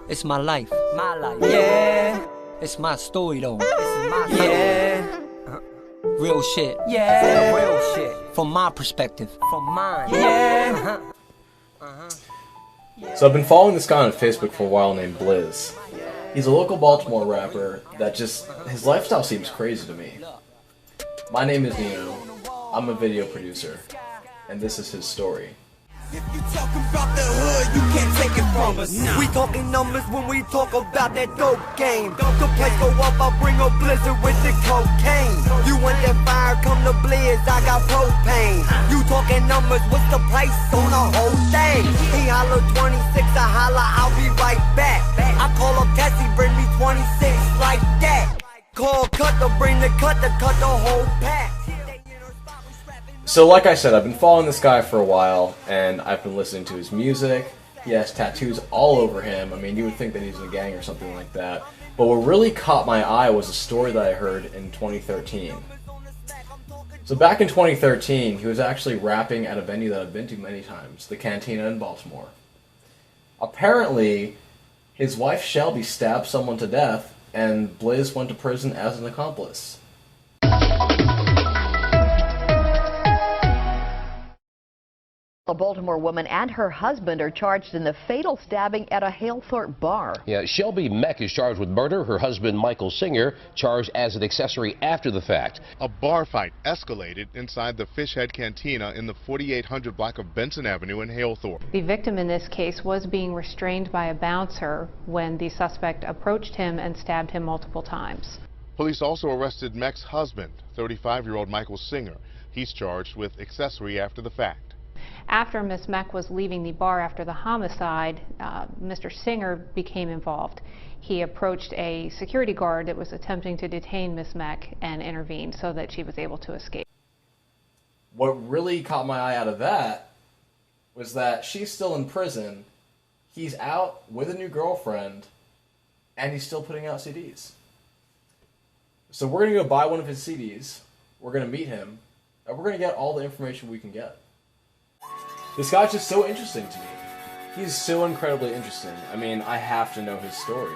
It's my life. My life. Yeah. It's my story though. This is my story. Yeah. Real shit. Yeah. Real shit. From my perspective. From mine. Yeah. So I've been following this guy on Facebook for a while named Blizz. He's a local Baltimore rapper that his lifestyle seems crazy to me. My name is Nino. I'm a video producer. And this is his story. If you talking about the hood, you can't take it from us. No. We talking numbers when we talk about that dope game. The place go up, I bring a blizzard with the cocaine. You want that fire, come to Blizz, I got propane. You talking numbers, what's the price on the whole thing? He holler 26, I holler, I'll be right back. I call up Tessie, bring me 26 like that. Call cut to bring the cut to cut the whole pack. So like I said, I've been following this guy for a while, and I've been listening to his music. He has tattoos all over him. I mean, you would think that he's in a gang or something like that. But what really caught my eye was a story that I heard in 2013. So back in 2013, he was actually rapping at a venue that I've been to many times, the Cantina in Baltimore. Apparently, his wife Shelby stabbed someone to death, and Blizz went to prison as an accomplice. A Baltimore woman and her husband are charged in the fatal stabbing at a Halethorpe bar. Yeah, Shelby Meck is charged with murder. Her husband, Michael Singer, charged as an accessory after the fact. A bar fight escalated inside the Fish Head Cantina in the 4800 block of Benson Avenue in Halethorpe. The victim in this case was being restrained by a bouncer when the suspect approached him and stabbed him multiple times. Police also arrested Meck's husband, 35-year-old Michael Singer. He's charged with accessory after the fact. After Ms. Meck was leaving the bar after the homicide, Mr. Singer became involved. He approached a security guard that was attempting to detain Ms. Meck and intervened so that she was able to escape. What really caught my eye out of that was that she's still in prison, he's out with a new girlfriend, and he's still putting out CDs. So we're going to go buy one of his CDs, we're going to meet him, and we're going to get all the information we can get. This guy's just so interesting to me. He's so incredibly interesting. I mean, I have to know his story.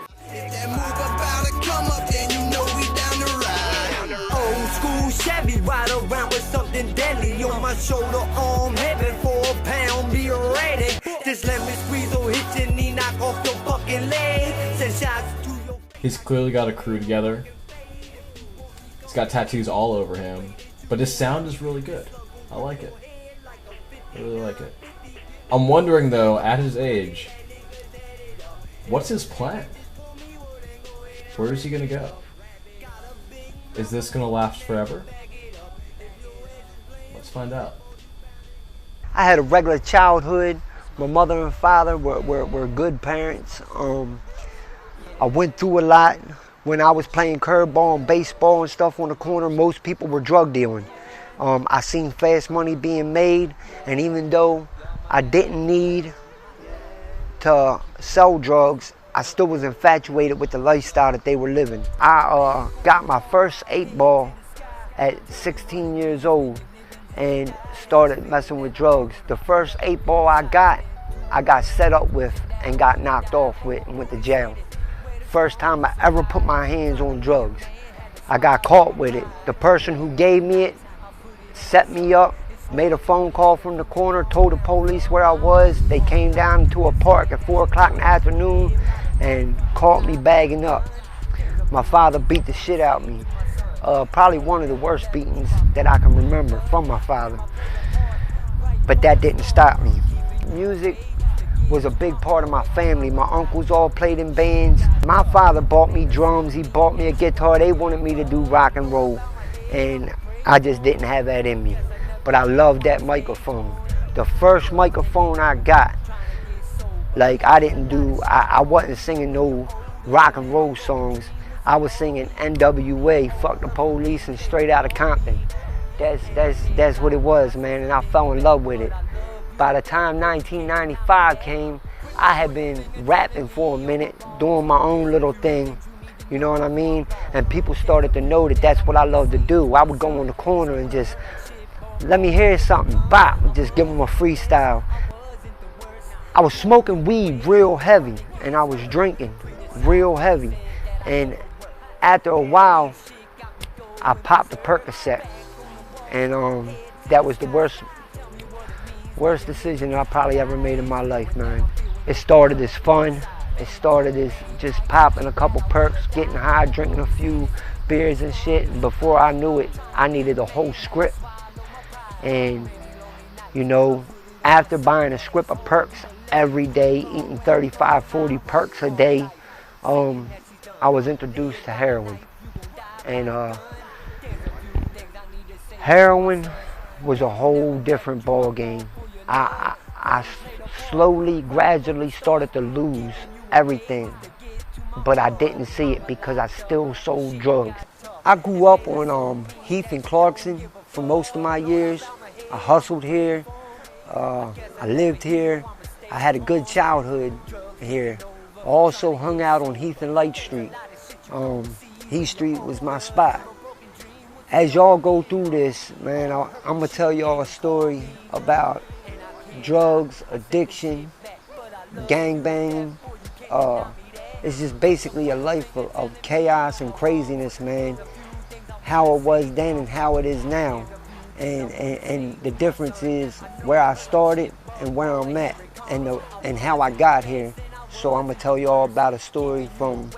Old school Chevy, ride around with something deadly on my shoulder, arm heavy for a pound, be ready. Just let me squeeze or hit your knee, knock off your fucking leg. Send shots to your... He's clearly got a crew together. He's got tattoos all over him. But his sound is really good. I like it. I really like it. I'm wondering though, at his age, what's his plan? Where is he gonna go? Is this gonna last forever? Let's find out. I had a regular childhood. My mother and father were good parents. I went through a lot. When I was playing curveball and baseball and stuff on the corner, most people were drug dealing. I seen fast money being made, and even though I didn't need to sell drugs, I still was infatuated with the lifestyle that they were living. I got my first 8-ball at 16 years old and started messing with drugs. The first 8-ball I got set up with and got knocked off with and went to jail. First time I ever put my hands on drugs. I got caught with it. The person who gave me it set me up, made a phone call from the corner, told the police where I was. They came down to a park at 4 o'clock in the afternoon and caught me bagging up. My father beat the shit out of me. Probably one of the worst beatings that I can remember from my father. But that didn't stop me. Music was a big part of my family. My uncles all played in bands. My father bought me drums, he bought me a guitar. They wanted me to do rock and roll, and I just didn't have that in me. But I loved that microphone. The first microphone I got, like I wasn't singing no rock and roll songs. I was singing NWA, Fuck the Police, and Straight Outta Compton. That's what it was, man, and I fell in love with it. By the time 1995 came, I had been rapping for a minute, doing my own little thing, you know what I mean? And people started to know that that's what I love to do. I would go on the corner and just, let me hear something, bop, just give them a freestyle. I was smoking weed real heavy, and I was drinking real heavy. And after a while, I popped a Percocet, and that was the worst decision I probably ever made in my life, man. It started as fun. It started as just popping a couple perks, getting high, drinking a few beers and shit. And before I knew it, I needed a whole script. And, you know, after buying a script of perks every day, eating 35, 40 perks a day, I was introduced to heroin. And heroin was a whole different ball game. I slowly, gradually started to lose everything, but I didn't see it because I still sold drugs. I grew up on Heath and Clarkson for most of my years. I hustled here, I lived here, I had a good childhood here. I also hung out on Heath and Light Street. Heath Street was my spot. As y'all go through this, man, I'm gonna tell y'all a story about drugs, addiction, gangbanging. It's just basically a life of chaos and craziness, man. How it was then and how it is now. And the difference is where I started and where I'm at and how I got here. So I'm gonna tell y'all about a story from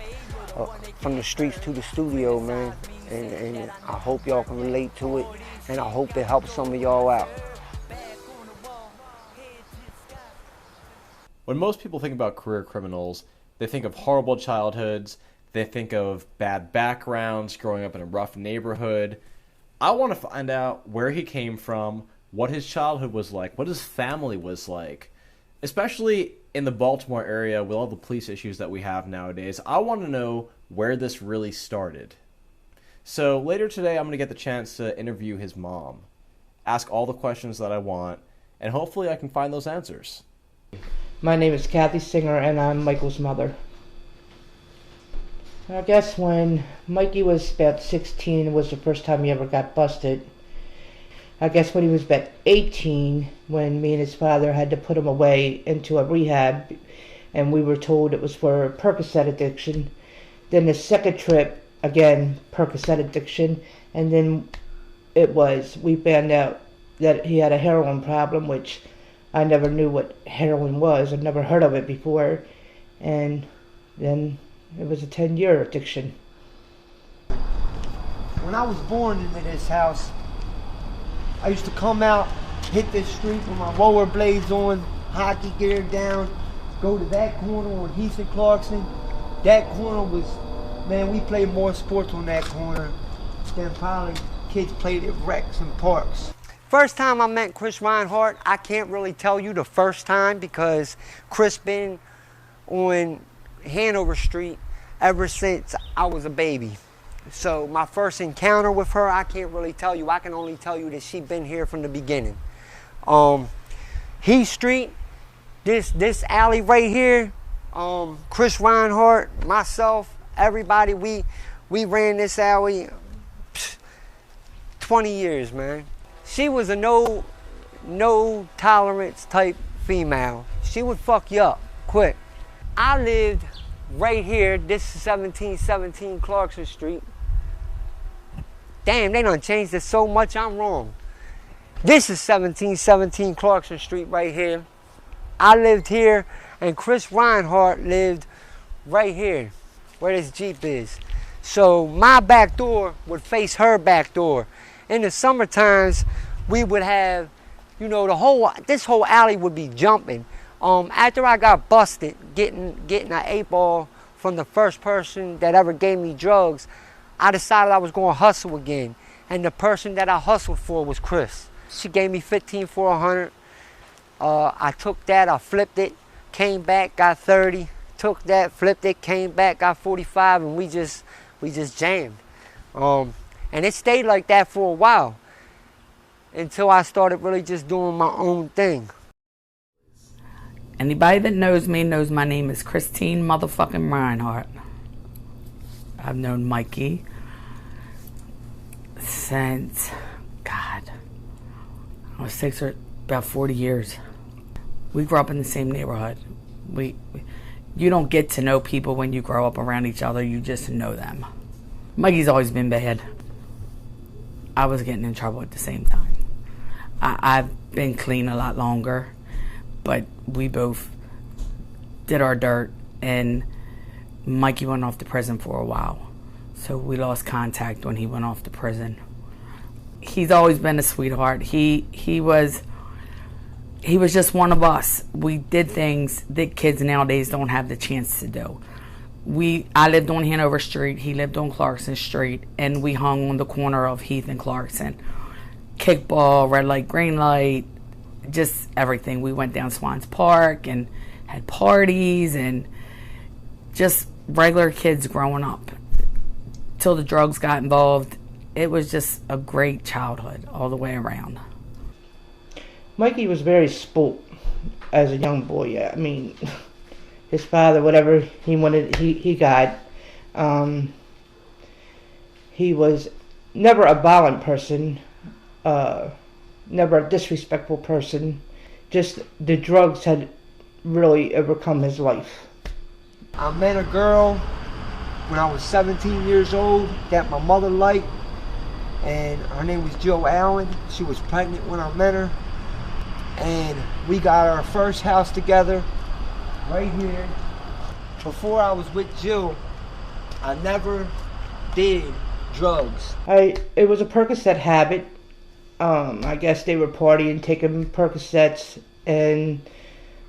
the streets to the studio, man. And I hope y'all can relate to it, and I hope it helps some of y'all out. When most people think about career criminals, they think of horrible childhoods, they think of bad backgrounds, growing up in a rough neighborhood. I want to find out where he came from, what his childhood was like, what his family was like. Especially in the Baltimore area with all the police issues that we have nowadays, I want to know where this really started. So later today, I'm going to get the chance to interview his mom, ask all the questions that I want, and hopefully I can find those answers. My name is Kathy Singer, and I'm Michael's mother. I guess when Mikey was about 16 was the first time he ever got busted. I guess when he was about 18, when me and his father had to put him away into a rehab, and we were told it was for Percocet addiction. Then the second trip, again, Percocet addiction, and then we found out that he had a heroin problem, which I never knew what heroin was. I'd never heard of it before. And then it was a 10-year addiction. When I was born into this house, I used to come out, hit this street with my rollerblades on, hockey gear down, go to that corner on Heath and Clarkson. That corner was, man, we played more sports on that corner than probably kids played at recs and parks. First time I met Chris Reinhardt, I can't really tell you the first time because Chris been on Hanover Street ever since I was a baby. So my first encounter with her, I can't really tell you. I can only tell you that she been here from the beginning. Heath Street, this alley right here, Chris Reinhardt, myself, everybody, we ran this alley 20 years, man. She was a no tolerance type female. She would fuck you up quick. I lived right here. This is 1717 Clarkson Street. Damn, they done changed it so much, I'm wrong. This is 1717 Clarkson Street right here. I lived here, and Chris Reinhardt lived right here, where this Jeep is. So my back door would face her back door. In the summer times, we would have, you know, this whole alley would be jumping. After I got busted getting an 8-ball from the first person that ever gave me drugs, I decided I was going to hustle again. And the person that I hustled for was Chris. She gave me 15 for 100. I took that, I flipped it, came back, got 30. Took that, flipped it, came back, got 45, and we just jammed. And it stayed like that for a while until I started really just doing my own thing. Anybody that knows me knows my name is Christine motherfucking Reinhardt. I've known Mikey since, God, I was 6 or about 40 years. We grew up in the same neighborhood. You don't get to know people when you grow up around each other. You just know them. Mikey's always been bad. I was getting in trouble at the same time. I've been clean a lot longer, but we both did our dirt, and Mikey went off to prison for a while. So we lost contact when he went off to prison. He's always been a sweetheart. He was just one of us. We did things that kids nowadays don't have the chance to do. I lived on Hanover Street, he lived on Clarkson Street, and we hung on the corner of Heath and Clarkson. Kickball, red light, green light, just everything. We went down Swans Park and had parties and just regular kids growing up. Till the drugs got involved, it was just a great childhood all the way around. Mikey was very spoilt as a young boy. I mean, his father, whatever he wanted, he got. He was never a violent person, never a disrespectful person. Just the drugs had really overcome his life. I met a girl when I was 17 years old that my mother liked, and her name was Jill Allen. She was pregnant when I met her, and we got our first house together right here. Before I was with Jill, I never did drugs. It was a Percocet habit. I guess they were partying, taking Percocets, and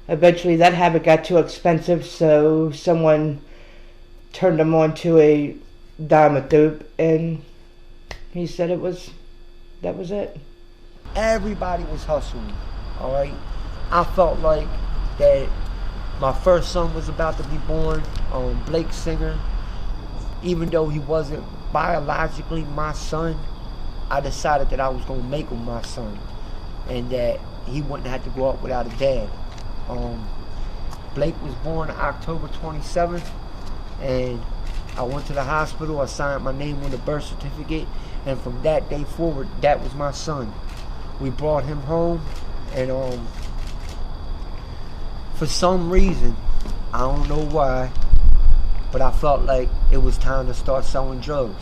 eventually that habit got too expensive, so someone turned him on to a dime of dope, and he said that was it. Everybody was hustling, all right? I felt like that my first son was about to be born, Blake Singer. Even though he wasn't biologically my son, I decided that I was going to make him my son and that he wouldn't have to grow up without a dad. Blake was born October 27th, and I went to the hospital. I signed my name on the birth certificate, and from that day forward, that was my son. We brought him home, and for some reason, I don't know why, but I felt like it was time to start selling drugs.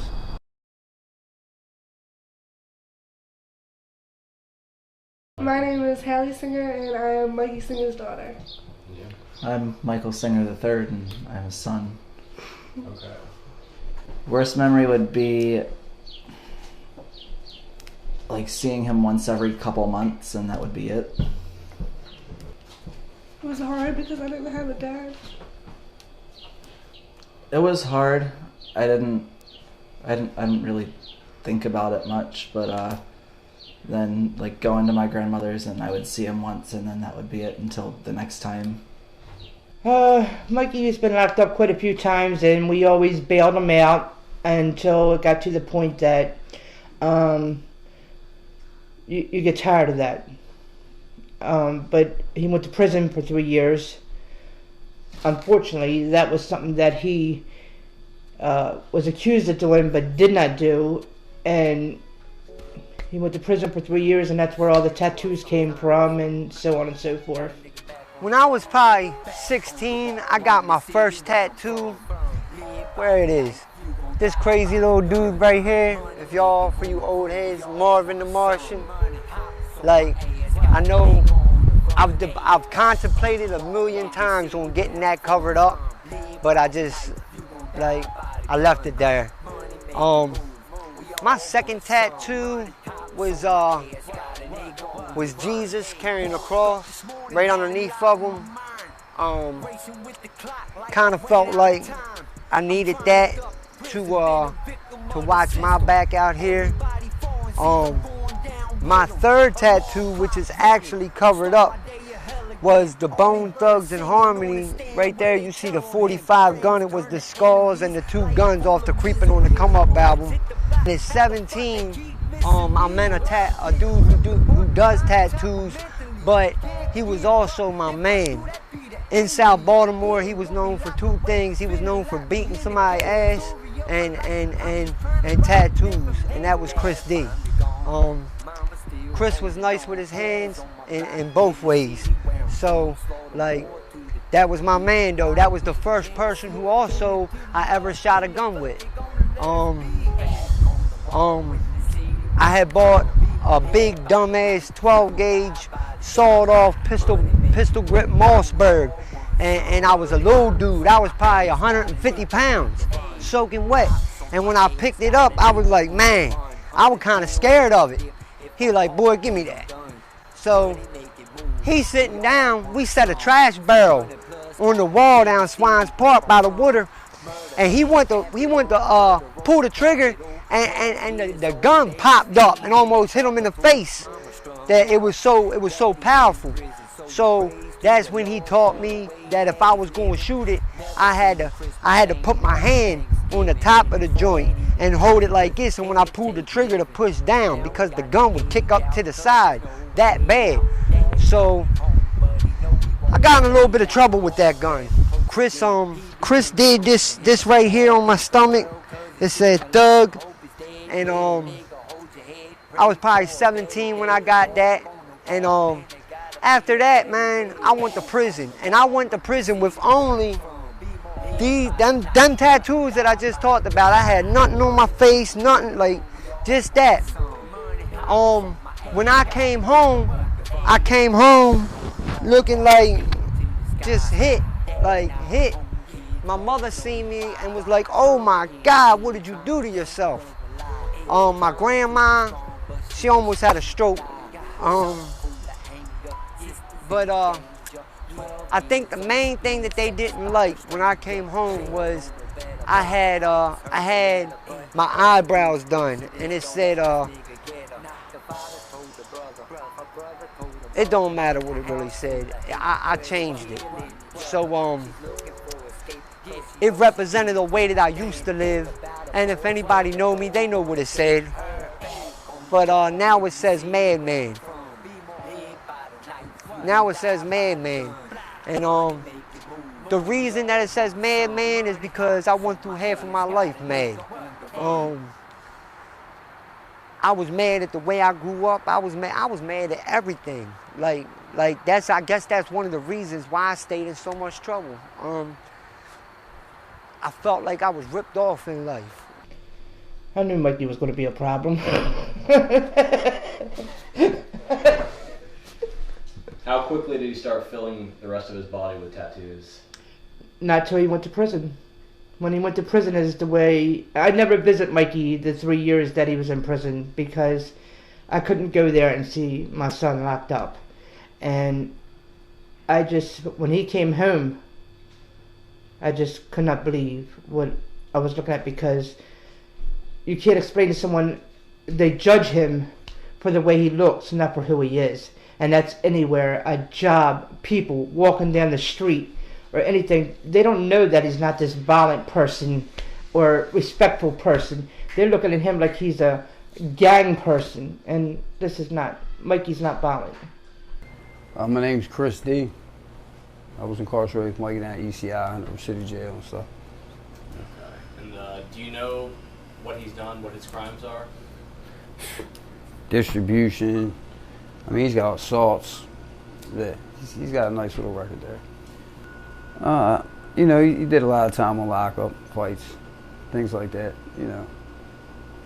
My name is Hallie Singer, and I am Mikey Singer's daughter. I'm Michael Singer III, and I have a son. Okay. Worst memory would be like seeing him once every couple months, and that would be it. It was hard because I didn't have a dad. It was hard. I didn't really think about it much, but then like going to my grandmother's and I would see him once, and then that would be it until the next time. Mikey has been locked up quite a few times, and we always bailed him out until it got to the point that you get tired of that. But he went to prison for 3 years. Unfortunately, that was something that he was accused of doing but did not do, and he went to prison for 3 years, and that's where all the tattoos came from, and so on and so forth. When I was probably 16, I got my first tattoo. Where it is. This crazy little dude right here, if y'all, for you old heads, Marvin the Martian. Like, I know I've contemplated a million times on getting that covered up, but I just, like, I left it there. My second tattoo was Jesus carrying a cross right underneath of him. Kind of felt like I needed that to watch my back out here. My third tattoo, which is actually covered up, was the Bone Thugs and Harmony. Right there you see the 45 gun. It was the skulls and the 2 guns off the Creeping on the Come Up album. At 17, I met a dude who does tattoos, but he was also my man. In South Baltimore, he was known for 2 things. He was known for beating somebody's ass and tattoos, and that was Chris D. Chris was nice with his hands in both ways. So, like, that was my man though. That was the first person who also I ever shot a gun with. I had bought a big dumbass 12 gauge sawed off pistol grip Mossberg, and I was a little dude. I was probably 150 pounds, soaking wet. And when I picked it up, I was like, man, I was kind of scared of it. He was like, boy, give me that. So he's sitting down. We set a trash barrel on the wall down Swines Park by the water, and he went to pull the trigger, and the gun popped up and almost hit him in the face. That it was so powerful. So that's when he taught me that if I was going to shoot it, I had to put my hand on the top of the joint and hold it like this, and when I pulled the trigger to push down, because the gun would kick up to the side that bad. So I got in a little bit of trouble with that gun. Chris did this right here on my stomach. It said Thug, and I was probably 17 when I got that, and after that, man, I went to prison, and I went to prison with only them tattoos that I just talked about. I had nothing on my face, nothing, like just that. When I came home looking like just hit. My mother seen me and was like, oh my God, what did you do to yourself? My grandma, she almost had a stroke. But I think the main thing that they didn't like when I came home was I had my eyebrows done, and it said it don't matter what it really said. I changed it. So it represented the way that I used to live, and if anybody know me, they know what it said. But now it says Madman. Now it says Madman. And the reason that it says Madman is because I went through half of my life mad. I was mad at the way I grew up. I was mad at everything. Like I guess that's one of the reasons why I stayed in so much trouble. I felt like I was ripped off in life. I knew Mikey was going to be a problem. How quickly did he start filling the rest of his body with tattoos? Not till he went to prison. When he went to prison is the way... I never visit Mikey the 3 years that he was in prison because I couldn't go there and see my son locked up. And I just... When he came home, I just could not believe what I was looking at, because you can't explain to someone, they judge him for the way he looks, not for who he is. And that's anywhere, a job, people walking down the street or anything. They don't know that he's not this violent person or respectful person. They're looking at him like he's a gang person, and this is not, Mikey's not violent. My name's Chris D. I was incarcerated with Mikey down at ECI in the city jail and stuff. Okay. And do you know what he's done, what his crimes are? Distribution. I mean, he's got assaults. Yeah, he's got a nice little record there. You know, he did a lot of time on lockup, fights, things like that, you know.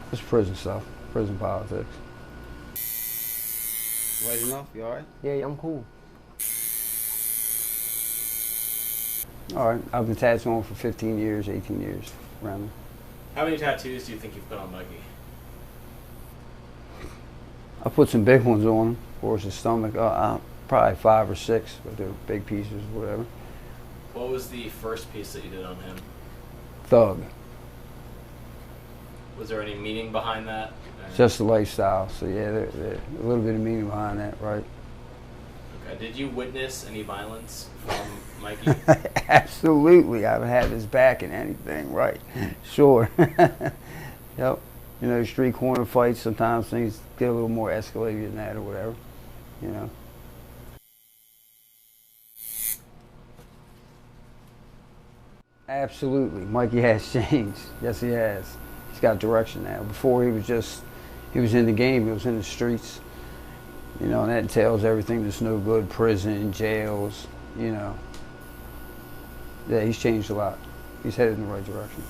Just prison stuff, prison politics. Right enough? You all right? Yeah, I'm cool. All right, I've been tattooing for 15 years, 18 years, around there. How many tattoos do you think you've put on Mikey? I put some big ones on him, of course, his stomach, probably 5 or 6, but they're big pieces, whatever. What was the first piece that you did on him? Thug. Was there any meaning behind that? Just the lifestyle, so yeah, there's a little bit of meaning behind that, right? Okay. Did you witness any violence from Mikey? Absolutely, I haven't had his back in anything, right? Sure. Yep. You know, street corner fights, sometimes things get a little more escalated than that or whatever, you know. Absolutely, Mikey has changed. Yes, he has. He's got direction now. Before he was in the game, he was in the streets. You know, and that entails everything that's no good, prison, jails, you know. Yeah, he's changed a lot. He's headed in the right direction.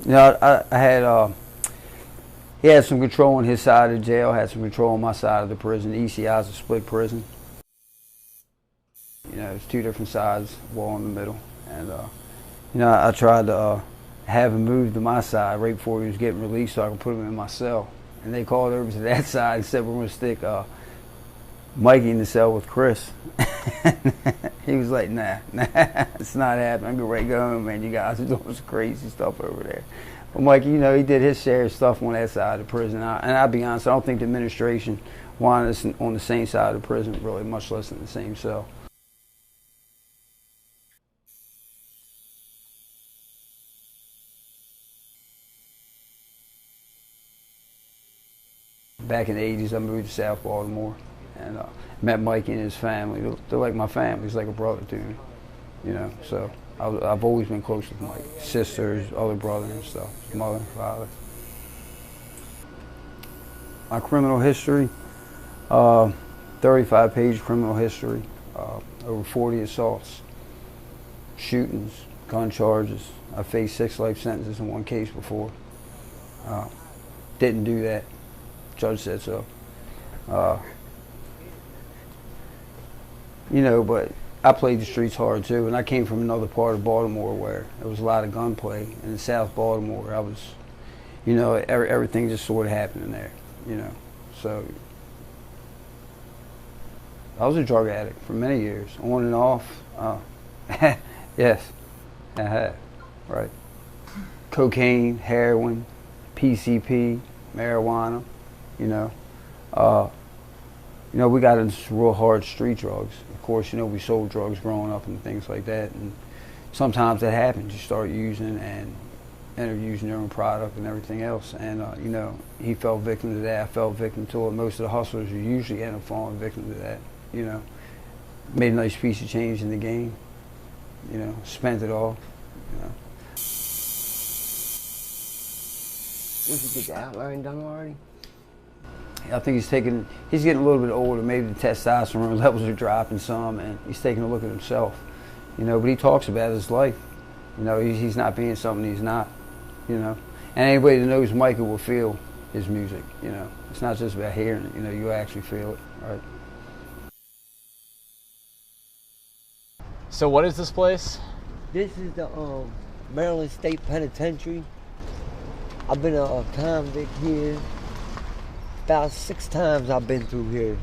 You know, I had, he had some control on his side of the jail, had some control on my side of the prison. ECI is a split prison. You know, it's two different sides, wall in the middle. And, you know, I tried to have him move to my side right before he was getting released so I could put him in my cell. And they called over to that side and said, we're going to stick Mikey in the cell with Chris. He was like, nah, it's not happening. I'm getting ready to go home, man. You guys are doing some crazy stuff over there. But Mikey, you know, he did his share of stuff on that side of the prison. And I'll be honest, I don't think the administration wanted us on the same side of the prison, really, much less in the same cell. Back in the 80s, I moved to South Baltimore and met Mikey and his family. They're like my family. He's like a brother to me, you know. So I've always been close with Mike. Sisters, other brothers and stuff, mother and father. My criminal history, 35-page criminal history, over 40 assaults, shootings, gun charges. I faced 6 life sentences in one case before. Didn't do that. Judge said so. You know, but I played the streets hard too, and I came from another part of Baltimore where there was a lot of gunplay. And in South Baltimore, I was, you know, everything just sort of happening there, you know. So I was a drug addict for many years, on and off. Yes, I had, right. Cocaine, heroin, PCP, marijuana. You know, we got into real hard street drugs. Of course, you know, we sold drugs growing up and things like that. And sometimes that happens. You start using and end up using your own product and everything else. And, you know, he fell victim to that. I fell victim to it. Most of the hustlers usually end up falling victim to that, you know. Made a nice piece of change in the game, you know, spent it all, you know. Did you get the outline done already? I think he's getting a little bit older. Maybe the testosterone levels are dropping some, and he's taking a look at himself. You know, but he talks about his life. You know, he's not being something he's not. You know, and anybody that knows Michael will feel his music. You know, it's not just about hearing it. You know, you actually feel it, right? So, what is this place? This is the Maryland State Penitentiary. I've been a convict here. About 6 times I've been through here.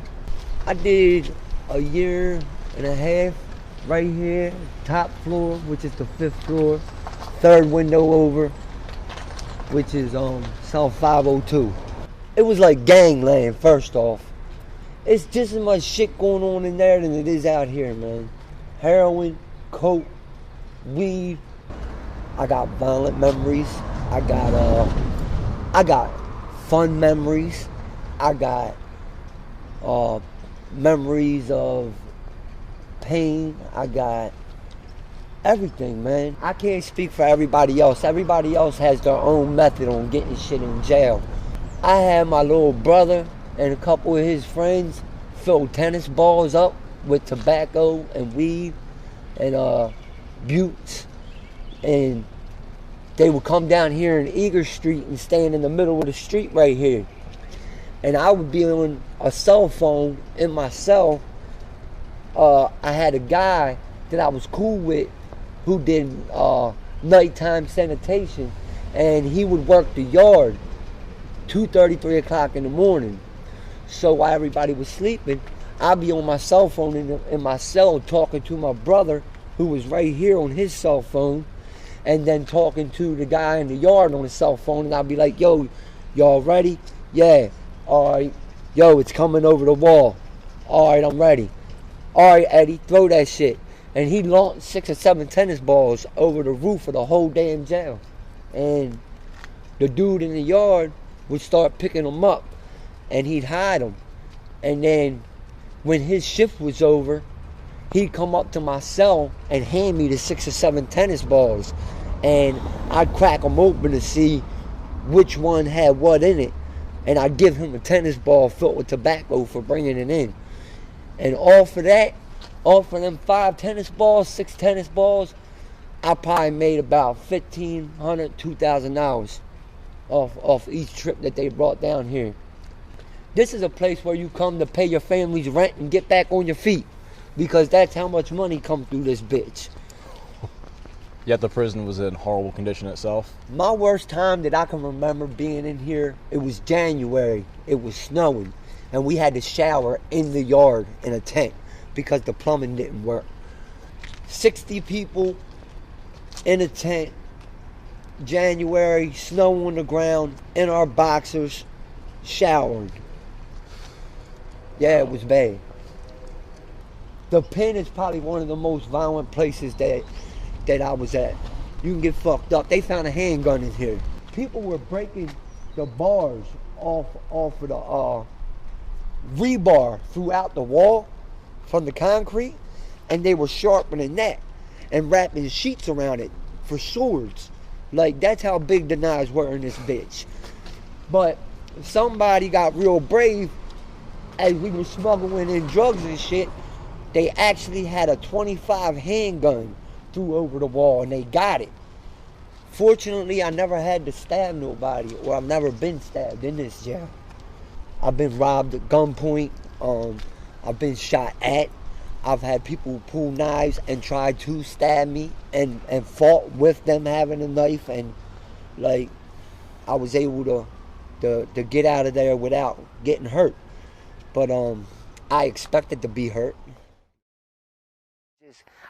I did a year and a half right here, top floor, which is the 5th floor, 3rd window over, which is cell 502. It was like gangland, first off. It's just as much shit going on in there than it is out here, man. Heroin, coke, weed. I got violent memories. I got fun memories. I got memories of pain. I got everything, man. I can't speak for everybody else. Everybody else has their own method on getting shit in jail. I had my little brother and a couple of his friends fill tennis balls up with tobacco and weed and buttes, and they would come down here in Eager Street and stand in the middle of the street right here. And I would be on a cell phone in my cell. I had a guy that I was cool with who did nighttime sanitation, and he would work the yard 2:30, 3 o'clock in the morning. So while everybody was sleeping, I'd be on my cell phone in my cell talking to my brother who was right here on his cell phone, and then talking to the guy in the yard on his cell phone, and I'd be like, yo, y'all ready? Yeah. All right, yo, it's coming over the wall. All right, I'm ready. All right, Eddie, throw that shit. And he launched 6 or 7 tennis balls over the roof of the whole damn jail. And the dude in the yard would start picking them up, and he'd hide them. And then when his shift was over, he'd come up to my cell and hand me the 6 or 7 tennis balls. and I'd crack them open to see which one had what in it, and I'd give him a tennis ball filled with tobacco for bringing it in. And off of that, off of them 5 tennis balls, 6 tennis balls, I probably made about $1,500, $2,000 off each trip that they brought down here. This is a place where you come to pay your family's rent and get back on your feet, because that's how much money comes through this bitch. Yet the prison was in horrible condition itself. My worst time that I can remember being in here, it was January. It was snowing, and we had to shower in the yard in a tent because the plumbing didn't work. 60 people in a tent, January, snow on the ground, in our boxers, showering. Yeah, it was bad. The pen is probably one of the most violent places that I was at. You can get fucked up. They found a handgun in here. People were breaking the bars off of the rebar throughout the wall from the concrete, and they were sharpening that and wrapping sheets around it for swords. Like, that's how big the knives were in this bitch. But somebody got real brave as we were smuggling in drugs and shit. They actually had a .25 handgun through over the wall, and they got it. Fortunately, I never had to stab nobody, or I've never been stabbed in this jail. I've been robbed at gunpoint. I've been shot at. I've had people pull knives and try to stab me, and fought with them having a knife, and like, I was able to get out of there without getting hurt. But I expected to be hurt.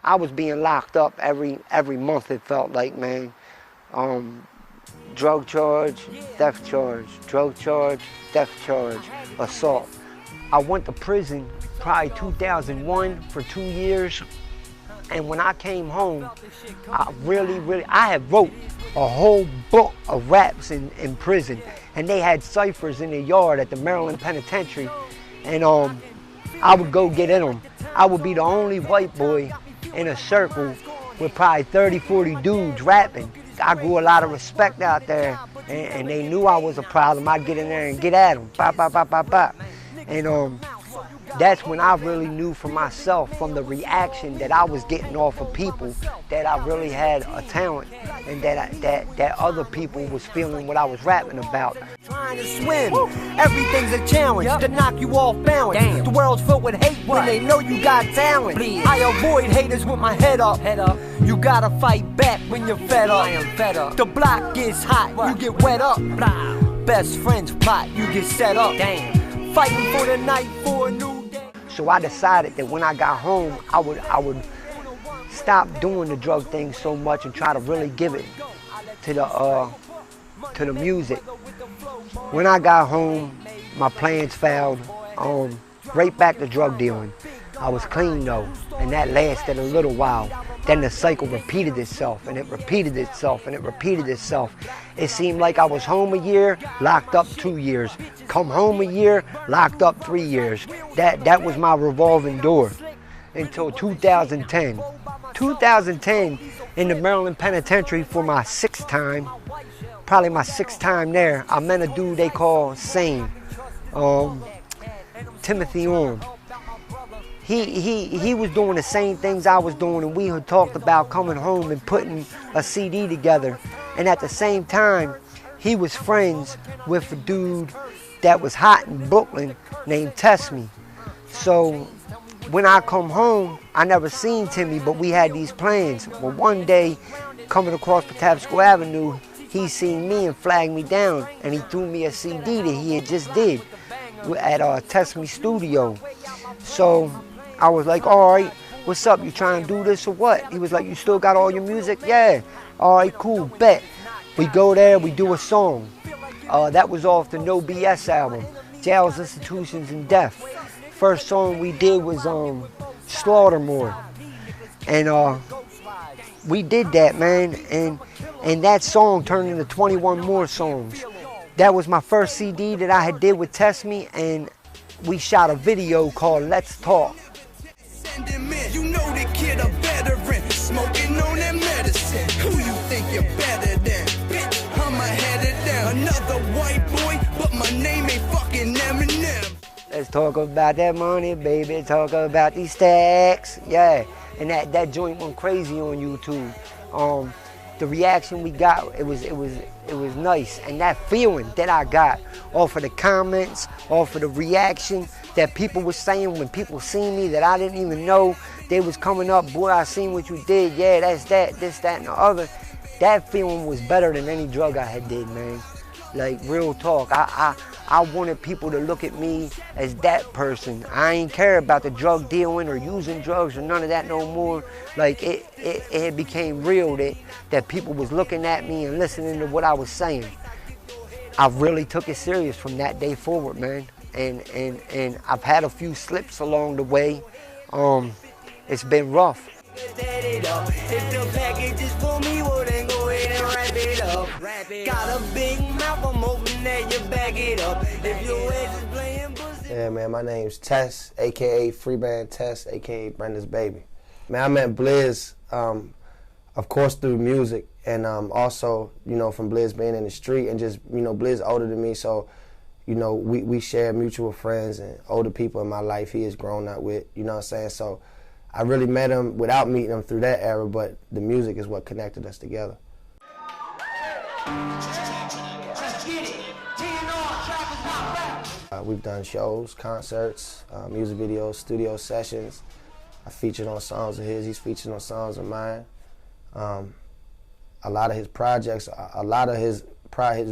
I was being locked up every month, it felt like, man. Drug charge, theft charge, drug charge, theft charge, assault. I went to prison probably 2001 for 2 years, and when I came home, I had wrote a whole book of raps in prison, and they had ciphers in the yard at the Maryland Penitentiary, and I would go get in them. I would be the only white boy in a circle with probably 30, 40 dudes rapping. I grew a lot of respect out there, and they knew I was a problem. I'd get in there and get at them, bop, bop, bop, bop, bop. And that's when I really knew for myself, from the reaction that I was getting off of people, that I really had a talent, and that other people was feeling what I was rapping about. Trying to swim, everything's a challenge to knock you off balance. Damn. The world's filled with hate when they know you got talent. Blizz. I avoid haters with my head up. You gotta fight back when you're fed up. I am fed up. The block gets hot, you get wet up. Blah. Best friends plot, you get set up. Damn. Fighting for the night, for a new day. So I decided that when I got home, I would stop doing the drug thing so much and try to really give it to the music. When I got home, my plans failed. Right back to drug dealing. I was clean though, and that lasted a little while. Then the cycle repeated itself, and it repeated itself, and it repeated itself. It seemed like I was home a year, locked up 2 years. Come home a year, locked up 3 years. That was my revolving door until 2010. 2010, in the Maryland Penitentiary for my 6th time, probably my 6th time there, I met a dude they call Sane, Timothy Orm. He was doing the same things I was doing, and we had talked about coming home and putting a CD together. And at the same time, he was friends with a dude that was hot in Brooklyn named Test Me. So when I come home, I never seen Timmy, but we had these plans. Well, one day, coming across Patapsco Avenue, he seen me and flagged me down, and he threw me a CD that he had just did at Test Me Studio. So I was like, all right, what's up? You trying to do this or what? He was like, you still got all your music? Yeah. All right, cool, bet. We go there, we do a song. That was off the No BS album, Jails, Institutions, and Death. First song we did was Slaughtermore. And we did that, man. And that song turned into 21 more songs. That was my first CD that I had did with Test Me, and we shot a video called Let's Talk. You know the kid a veteran, smoking on that medicine. Who you think you're Let's talk about that money, baby. Talk about these stacks. Yeah, and that joint went crazy on YouTube. The reaction we got, it was nice, and that feeling that I got off of the comments, off of the reaction that people were saying when people seen me that I didn't even know, they was coming up, boy, I seen what you did, yeah, that's that, this, that, and the other. That feeling was better than any drug I had did, man. Like, real talk. I wanted people to look at me as that person. I ain't care about the drug dealing or using drugs or none of that no more. Like, it became real that people was looking at me and listening to what I was saying. I really took it serious from that day forward, man. And I've had a few slips along the way. It's been rough. If the package is for me, well then go ahead and wrap it up. Got a big mouth, I'm hoping that you back it up. If your ass is playing pussy. Yeah, man, my name's Tess, a.k.a. Freeband Tess, a.k.a. Brenda's baby. Man, I met Blizz, of course, through music, and also, you know, from Blizz being in the street, and just, you know, Blizz older than me, so, you know, we share mutual friends and older people in my life he has grown up with, you know what I'm saying? So I really met him without meeting him through that era, but the music is what connected us together. We've done shows, concerts, music videos, studio sessions. I featured on songs of his, he's featured on songs of mine. A lot of his projects, a lot of his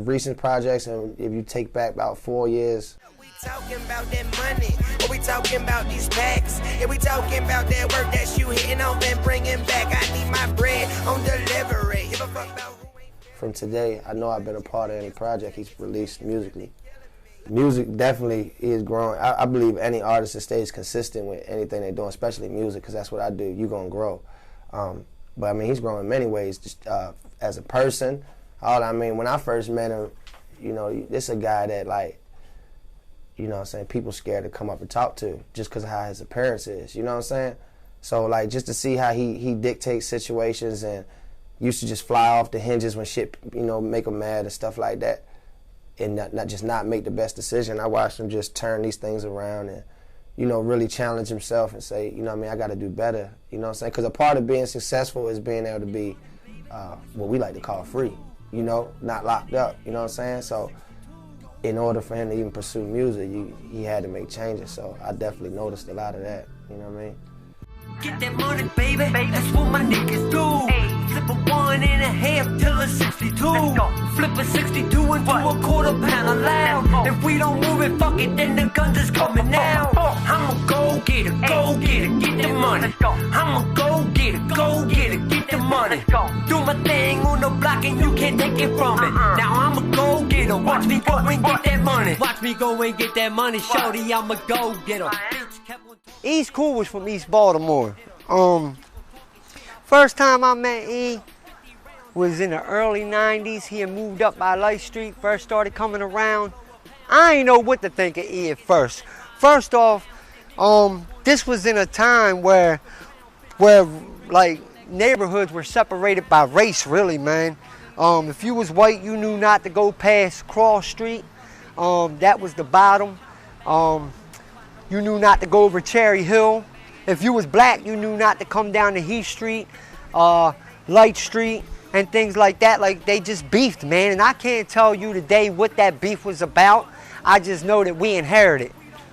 recent projects, and if you take back about 4 years. We talking about that money, or we talking about these packs? Yeah, we talking about that work that you hitting off and bringing back. I need my bread on delivery. Give a fuck about who ain't. From today, I know I've been a part of any project he's released musically. Music definitely is growing. I believe any artist that stays consistent with anything they're doing, especially music, because that's what I do, you're going to grow. But I mean, he's growing in many ways, just as a person. I mean, when I first met him, you know, this is a guy that, like, you know what I'm saying, people scared to come up and talk to just because of how his appearance is, you know what I'm saying? So, like, just to see how he dictates situations and used to just fly off the hinges when shit, you know, make him mad and stuff like that, and not make the best decision. I watched him just turn these things around and, you know, really challenge himself and say, you know what I mean, I got to do better, you know what I'm saying? Because a part of being successful is being able to be what we like to call free, you know, not locked up, you know what I'm saying? So in order for him to even pursue music, he had to make changes. So I definitely noticed a lot of that, you know what I mean? Get that money, baby, that's what my niggas do. Flip a 1.5 till a 62. Flip a 62 into a quarter pound of loud. If we don't move it, fuck it, then the guns is coming out. I'ma go get it, get the money. I'ma go get it, get the money. Do my thing on the block and you can't take it from me. Now I'ma go get it, watch me go and get that money. Watch me go and get that money, shorty, I'ma go get her. E's Cool was from East Baltimore. First time I met E was in the early 90s. He had moved up by Light Street, first started coming around. I ain't know what to think of E at first. First off, this was in a time where like neighborhoods were separated by race, really, man. If you was white, you knew not to go past Cross Street. That was the bottom. You knew not to go over Cherry Hill. If you was black, you knew not to come down to Heath Street, Light Street, and things like that. Like, they just beefed, man. And I can't tell you today what that beef was about. I just know that we inherited.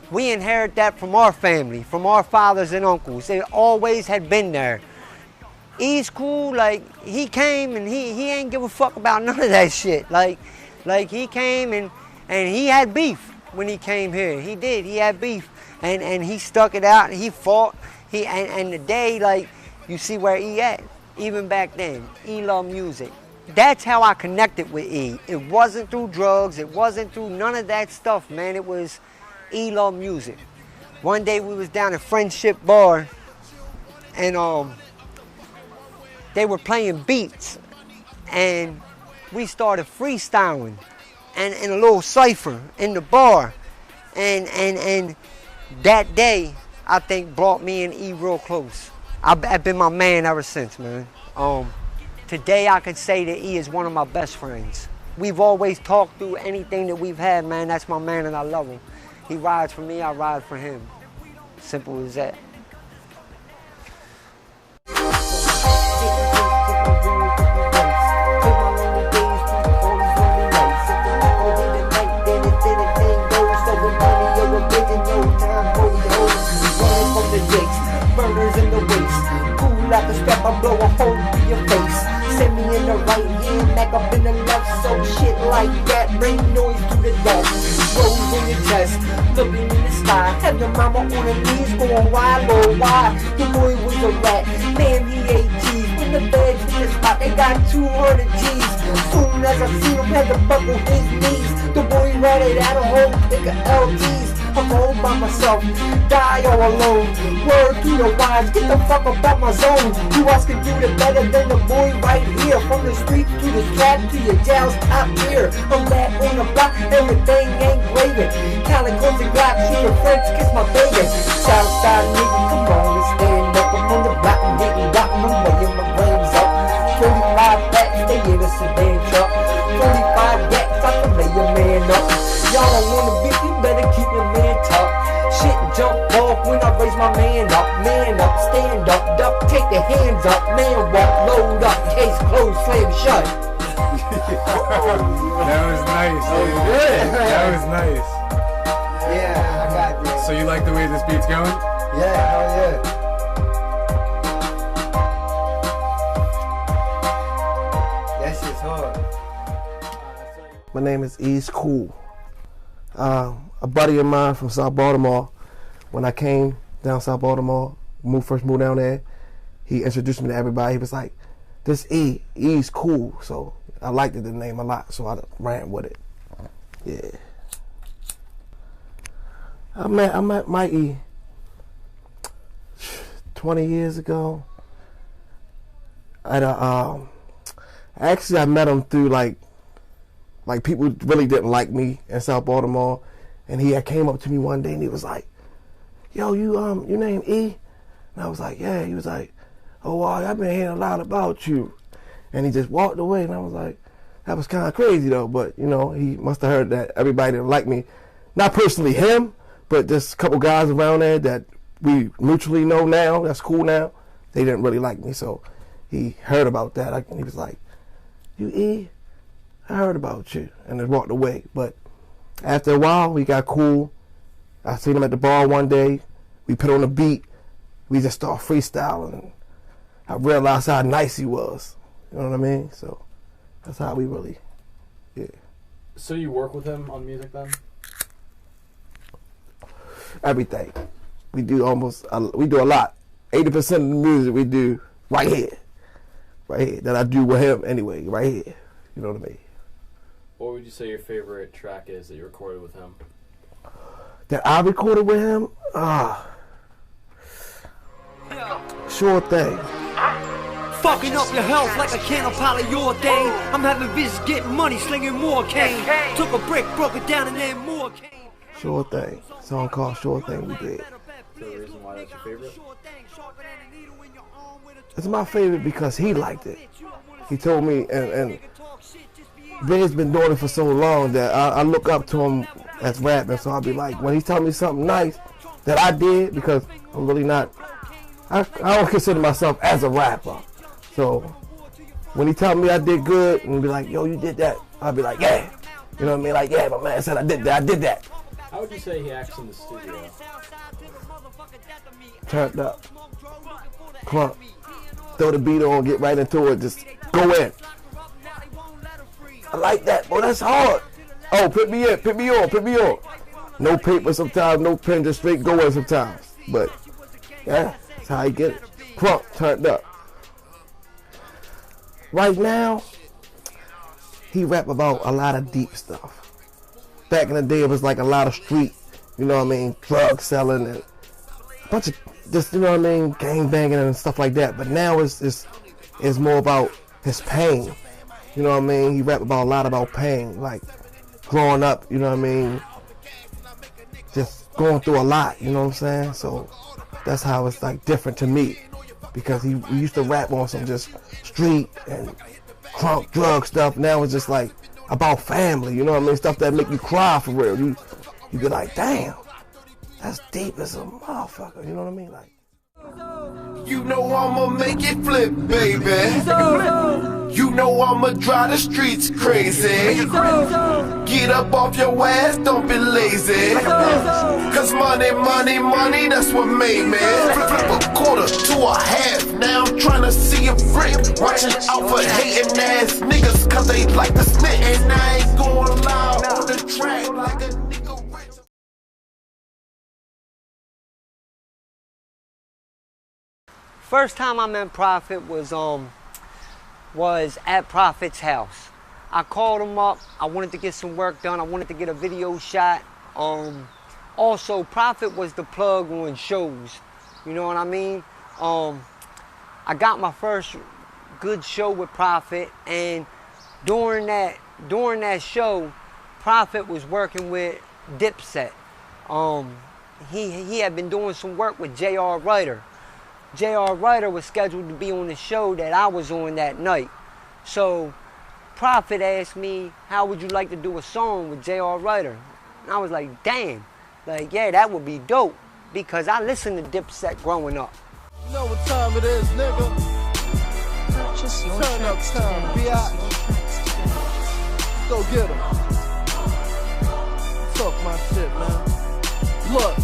We inherited that from our family, from our fathers and uncles. It always had been there. E's Cool, like, he came and he ain't give a fuck about none of that shit. Like he came and he had beef when he came here. He did, he had beef. And he stuck it out and he fought. And today, like, you see where E at. Even back then, E loved music. That's how I connected with E. It wasn't through drugs, it wasn't through none of that stuff, man. It was E loved music. One day we was down at Friendship Bar and they were playing beats and we started freestyling and in a little cypher in the bar. And that day, I think, brought me and E real close. I've been my man ever since, man. Today, I can say that E is one of my best friends. We've always talked through anything that we've had, man. That's my man, and I love him. He rides for me, I ride for him. Simple as that. Burners in the waist, cool like a strap, I blow a hole through your face. Send me in the right hand, back up in the left, so shit like that, bring noise to the dark. Rose on your chest, looking in the sky, have your mama on her knees, going why, Lord, why? The boy was a rat, man, he ate cheese. When the feds hit the spot, they got 200 G's. Soon as I see him, had to buckle his knees. The boy ratted out a whole thick of LGs. I'm home by myself, die all alone. Word to the wise, get the fuck up out my zone. Who else can do it better than the boy right here? From the street to the track to your jail's top tier. I'm back on the block, everything ain't gravy. Calicos and Glock, shoot your friends, kiss my baby. Southside nigga, come on and stand up. I'm on the block, I'm getting got, I'm weighing my brains up. 45 bats, they in a sedan truck. 45 gats, I can lay your man up. Y'all don't wanna beat, you better keep your man tough. Shit jump off when I raise my man up, stand up, duck, take the hands up, man walk, load up, case closed, slam shut. That was nice. That was nice. Yeah, I got this. So you like the way this beat's going? Yeah, hell yeah. That shit's hard. My name is East Cool. A buddy of mine from South Baltimore, when I came down South Baltimore, first moved down there, he introduced me to everybody. He was like, this E's cool. So I liked the name a lot, so I ran with it. Yeah. I met Mikey 20 years ago. Actually, I met him through like people really didn't like me in South Baltimore, and he came up to me one day and he was like, "Yo, your name E?" And I was like, "Yeah." He was like, "Oh, wow, I've been hearing a lot about you," and he just walked away. And I was like, that was kind of crazy though. But you know, he must have heard that everybody didn't like me, not personally him, but just a couple guys around there that we mutually know now. That's cool now. They didn't really like me, so he heard about that. And he was like, "You E? I heard about you," and then walked away. But after a while, we got cool. I seen him at the bar one day. We put on a beat. We just started freestyling. I realized how nice he was. You know what I mean? So that's how we really, yeah. So you work with him on music then? Everything. We do a lot. 80% of the music we do right here. Right here. That I do with him anyway, right here. You know what I mean? What would you say your favorite track is that you recorded with him? That I recorded with him? Sure Thing. Fucking up your health like a can of polyurethane. I'm having visions, getting money, slinging more cane. Took a brick, broke it down, and then more cane. Sure Thing. Song called Sure Thing we did. Is there a reason why that's your favorite? It's my favorite because he liked it. He told me, and Blizz been doing it for so long that I look up to him as rapping. So I'll be like, when he tell me something nice that I did, because I'm really not, I don't consider myself as a rapper. So when he tell me I did good and be like, "Yo, you did that," I'll be like, "Yeah." You know what I mean? Like, "Yeah, my man said I did that. How would you say he acts in the studio? Turned up. Crunk. Throw the beat on, get right into it, just go in. I like that, boy, that's hard. Oh, put me on. No paper sometimes, no pen, just straight go in sometimes. But, yeah, that's how you get it. Crunk, turned up. Right now, he rap about a lot of deep stuff. Back in the day, it was like a lot of street, you know what I mean, drug selling and a bunch of just, you know what I mean, gang banging and stuff like that. But now it's more about his pain. You know what I mean? He rap about a lot about pain, like growing up, you know what I mean? Just going through a lot, you know what I'm saying? So that's how it's like different to me, because he used to rap on some just street and crunk drug stuff. Now it's just like about family, you know what I mean? Stuff that make you cry for real. you be like, damn, that's deep as a motherfucker. You know what I mean? Like, you know I'ma make it flip, baby. You know I'ma drive the streets crazy. Get up off your ass, don't be lazy. Cause money, money, money, that's what made me. Flip a quarter to a half, now I'm trying to see a brick. Watching out for hating ass niggas, cause they like to snitch. And I ain't going loud on the track like a nigga rich. First time I met Prophet was at Prophet's house. I called him up. I wanted to get some work done. I wanted to get a video shot. Also, Prophet was the plug on shows. You know what I mean? I got my first good show with Prophet, and during that show, Prophet was working with Dipset. He had been doing some work with J.R. Ryder. J.R. Ryder was scheduled to be on the show that I was on that night. So Prophet asked me, how would you like to do a song with J.R. Ryder? And I was like, damn, like, yeah, that would be dope, because I listened to Dipset growing up. You know what time it is, nigga. Turn up time, B.I. Go get 'em. Talk my shit, man. Look,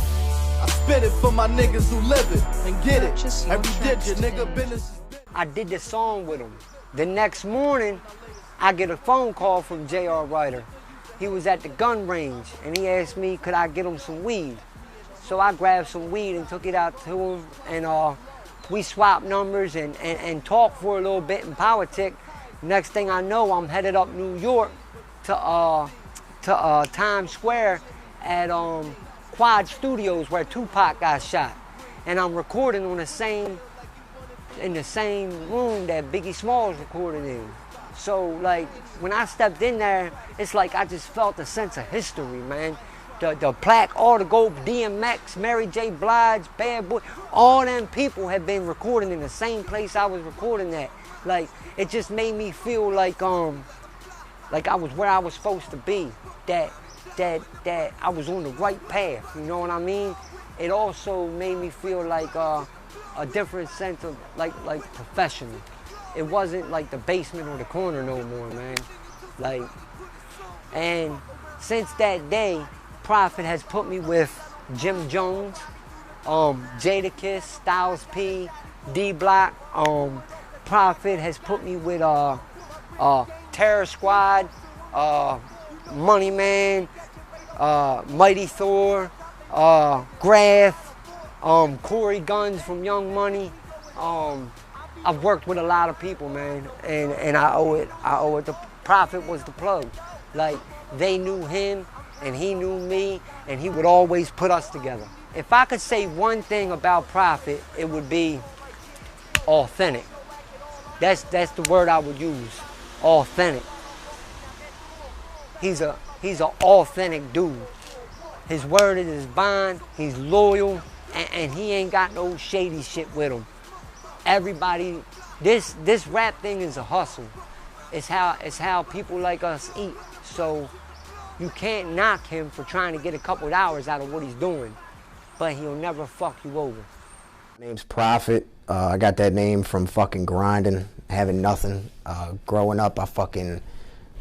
I spit it for my niggas who live it and get it. Every digit, nigga, business. I did the song with him. The next morning, I get a phone call from J.R. Ryder. He was at the gun range, and he asked me, could I get him some weed? So I grabbed some weed and took it out to him, and we swapped numbers and talked for a little bit and politic. Next thing I know, I'm headed up New York to Times Square at Quad Studios, where Tupac got shot. And I'm recording in the same room that Biggie Smalls recorded in. So, like, when I stepped in there, it's like I just felt a sense of history, man. The plaque, all the gold, DMX, Mary J. Blige, Bad Boy, all them people have been recording in the same place I was recording at. Like, it just made me feel like I was where I was supposed to be. That I was on the right path, you know what I mean? It also made me feel like a different sense of like professional. It wasn't like the basement or the corner no more, man. Like, and since that day, Prophet has put me with Jim Jones, Jadakiss, Styles P, D Block. Prophet has put me with Terror Squad, Money Man, Mighty Thor, Graf, Corey Guns from Young Money. I've worked with a lot of people, man, and I owe it to Prophet was the plug. Like, they knew him and he knew me, and he would always put us together. If I could say one thing about Prophet, it would be authentic. That's the word I would use, authentic. He's an authentic dude. His word is his bond. He's loyal, and he ain't got no shady shit with him. Everybody, this rap thing is a hustle. It's how people like us eat. So you can't knock him for trying to get a couple of hours out of what he's doing, but he'll never fuck you over. Name's Prophet. I got that name from fucking grinding, having nothing. Growing up, I fucking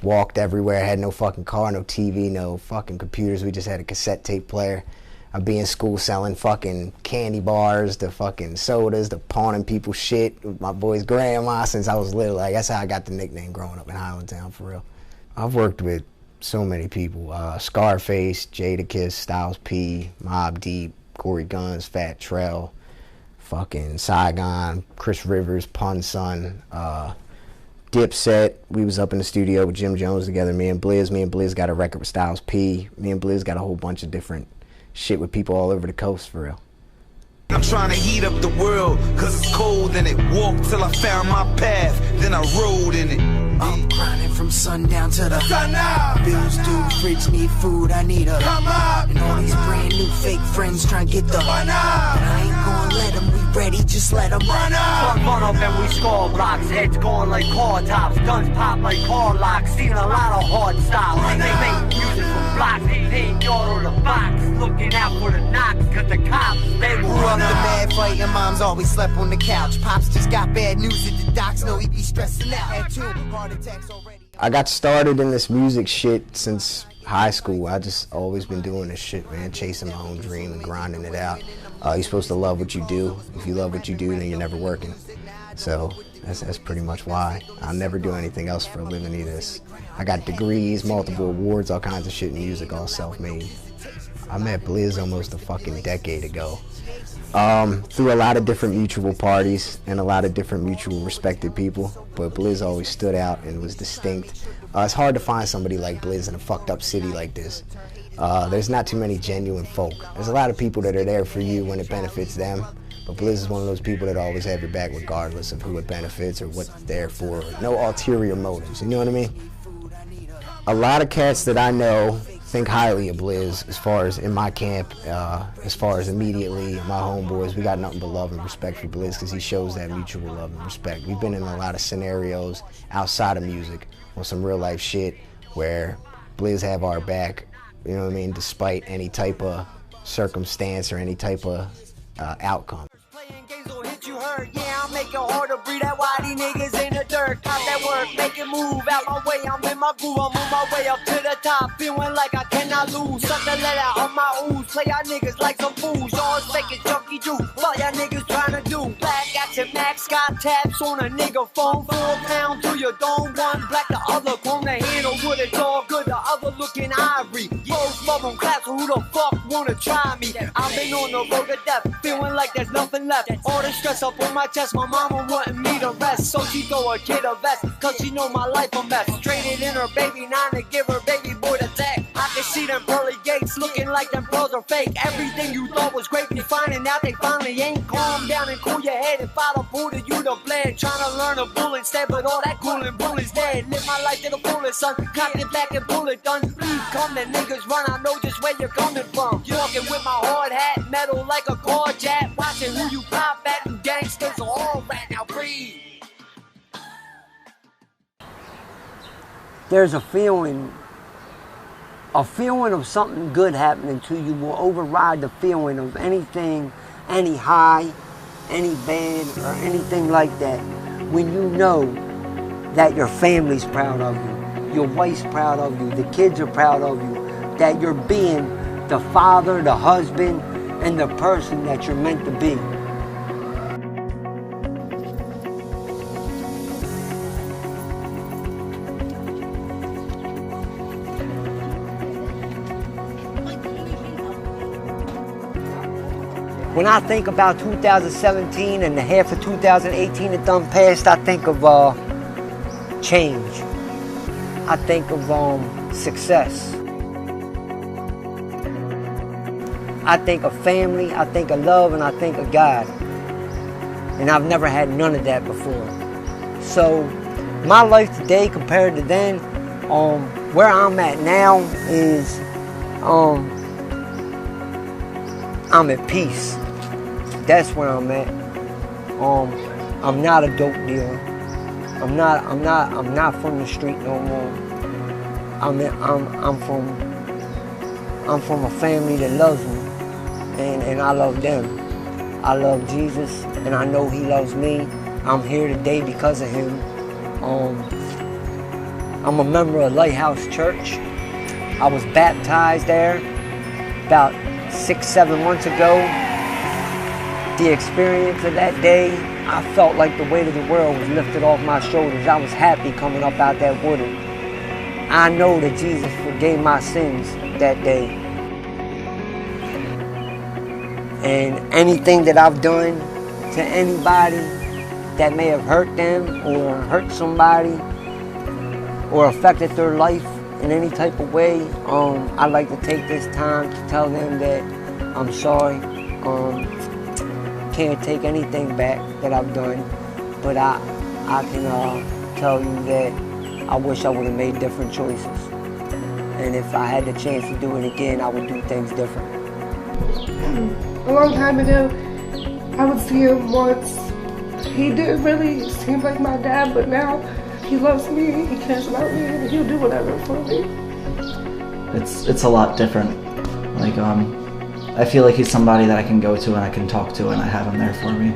walked everywhere. I had no fucking car, no TV, no fucking computers. We just had a cassette tape player. I'd be in school selling fucking candy bars, the fucking sodas, the pawning people shit with my boy's grandma since I was little. Like, that's how I got the nickname growing up in Highlandtown, for real. I've worked with so many people. Scarface, Jadakiss, Styles P, Mobb Deep, Corey Guns, Fat Trell, fucking Saigon, Chris Rivers, Pun Sun, Dipset. We was up in the studio with Jim Jones together, me and Blizz. Me and Blizz got a record with Styles P. Me and Blizz got a whole bunch of different shit with people all over the coast, for real. I'm trying to heat up the world, cause it's cold in it. Walked till I found my path, then I rode in it. I'm grinding from sundown to the sun out. Bills due, fridge need food, I need a come up. And all these brand new fake friends trying to get the run up. And I ain't gonna let them, we ready, just let them run up. Run up and we score blocks, heads going like car tops, guns pop like car locks, seen a lot of hard stops. They make music from block, hitting yard on the box, looking out for the knock, cause the cops, they will Grew up run the up. mad fight and moms always slept on the couch. Pops just got bad news at the docs, know he be stressing out. Had 2 heart attacks already. I got started in this music shit since high school. I just always been doing this shit, man, chasing my own dream and grinding it out. You're supposed to love what you do. If you love what you do, then you're never working. So that's pretty much why. I'll never do anything else for a living either. I got degrees, multiple awards, all kinds of shit in music, all self-made. I met Blizz almost a fucking decade ago. Through a lot of different mutual parties and a lot of different mutual respected people, but Blizz always stood out and was distinct. It's hard to find somebody like Blizz in a fucked up city like this. There's not too many genuine folk. There's a lot of people that are there for you when it benefits them, but Blizz is one of those people that always have your back regardless of who it benefits or what it's there for. No ulterior motives, you know what I mean? A lot of cats that I know think highly of Blizz as far as in my camp, as far as immediately, my homeboys, we got nothing but love and respect for Blizz because he shows that mutual love and respect. We've been in a lot of scenarios outside of music on some real life shit where Blizz have our back, you know what I mean, despite any type of circumstance or any type of outcome. Yeah, I'll make it hard to breathe that why these niggas in the dirt. Got that work, make it move out my way. I'm in my groove, I'm on my way up to the top. Feeling like I cannot lose. Something let out on my ooze. Play y'all niggas like some fools. Y'all faking junkie juice. What y'all niggas trying to do? Black action max, got taps on a nigga phone. 4 pound to your dome. One black, the other chrome. The handle with it's all good. The other looking ivory. Both of them claps, so who the fuck wanna try me? I've been on the road to death, feeling like there's nothing left. All the stress up on my chest, my mama wanting me to rest, so she throw a kid a vest, cause she know my life a mess. Traded in her baby 9 to give her baby boy the tech. I can see them pearly gates, looking like them pearls are fake. Everything you thought was great, you finding out they finally ain't. Calm down and cool your head, if I'd have pulled you the blade. Trying to learn a bull instead, but all that cool and bull is dead. Live my life to the fullest, son, cock it back and pull it done. Please come, the niggas run, I know just where you're coming from. Walking with my hard hat, metal like a car jack. Watching who you pop at, you gangsters are all rat, now breathe. There's a feeling of something good happening to you will override the feeling of anything, any high, any bad, or anything like that. When you know that your family's proud of you, your wife's proud of you, the kids are proud of you, that you're being the father, the husband, and the person that you're meant to be. When I think about 2017 and the half of 2018 that done passed, I think of change. I think of success. I think of family, I think of love, and I think of God. And I've never had none of that before. So my life today compared to then, where I'm at now is I'm at peace. That's where I'm at. I'm not a dope dealer. I'm not from the street no more. I'm from a family that loves me, and I love them. I love Jesus, and I know He loves me. I'm here today because of Him. I'm a member of Lighthouse Church. I was baptized there about 6-7 months ago. The experience of that day, I felt like the weight of the world was lifted off my shoulders. I was happy coming up out that water. I know that Jesus forgave my sins that day. And anything that I've done to anybody that may have hurt them or hurt somebody or affected their life in any type of way, I'd like to take this time to tell them that I'm sorry. Can't take anything back that I've done, but I can tell you that I wish I would have made different choices. And if I had the chance to do it again, I would do things different. A long time ago, I would see him once. He didn't really seem like my dad, but now he loves me, he cares about me, and he'll do whatever for me. it's a lot different. Like, I feel like he's somebody that I can go to and I can talk to, and I have him there for me.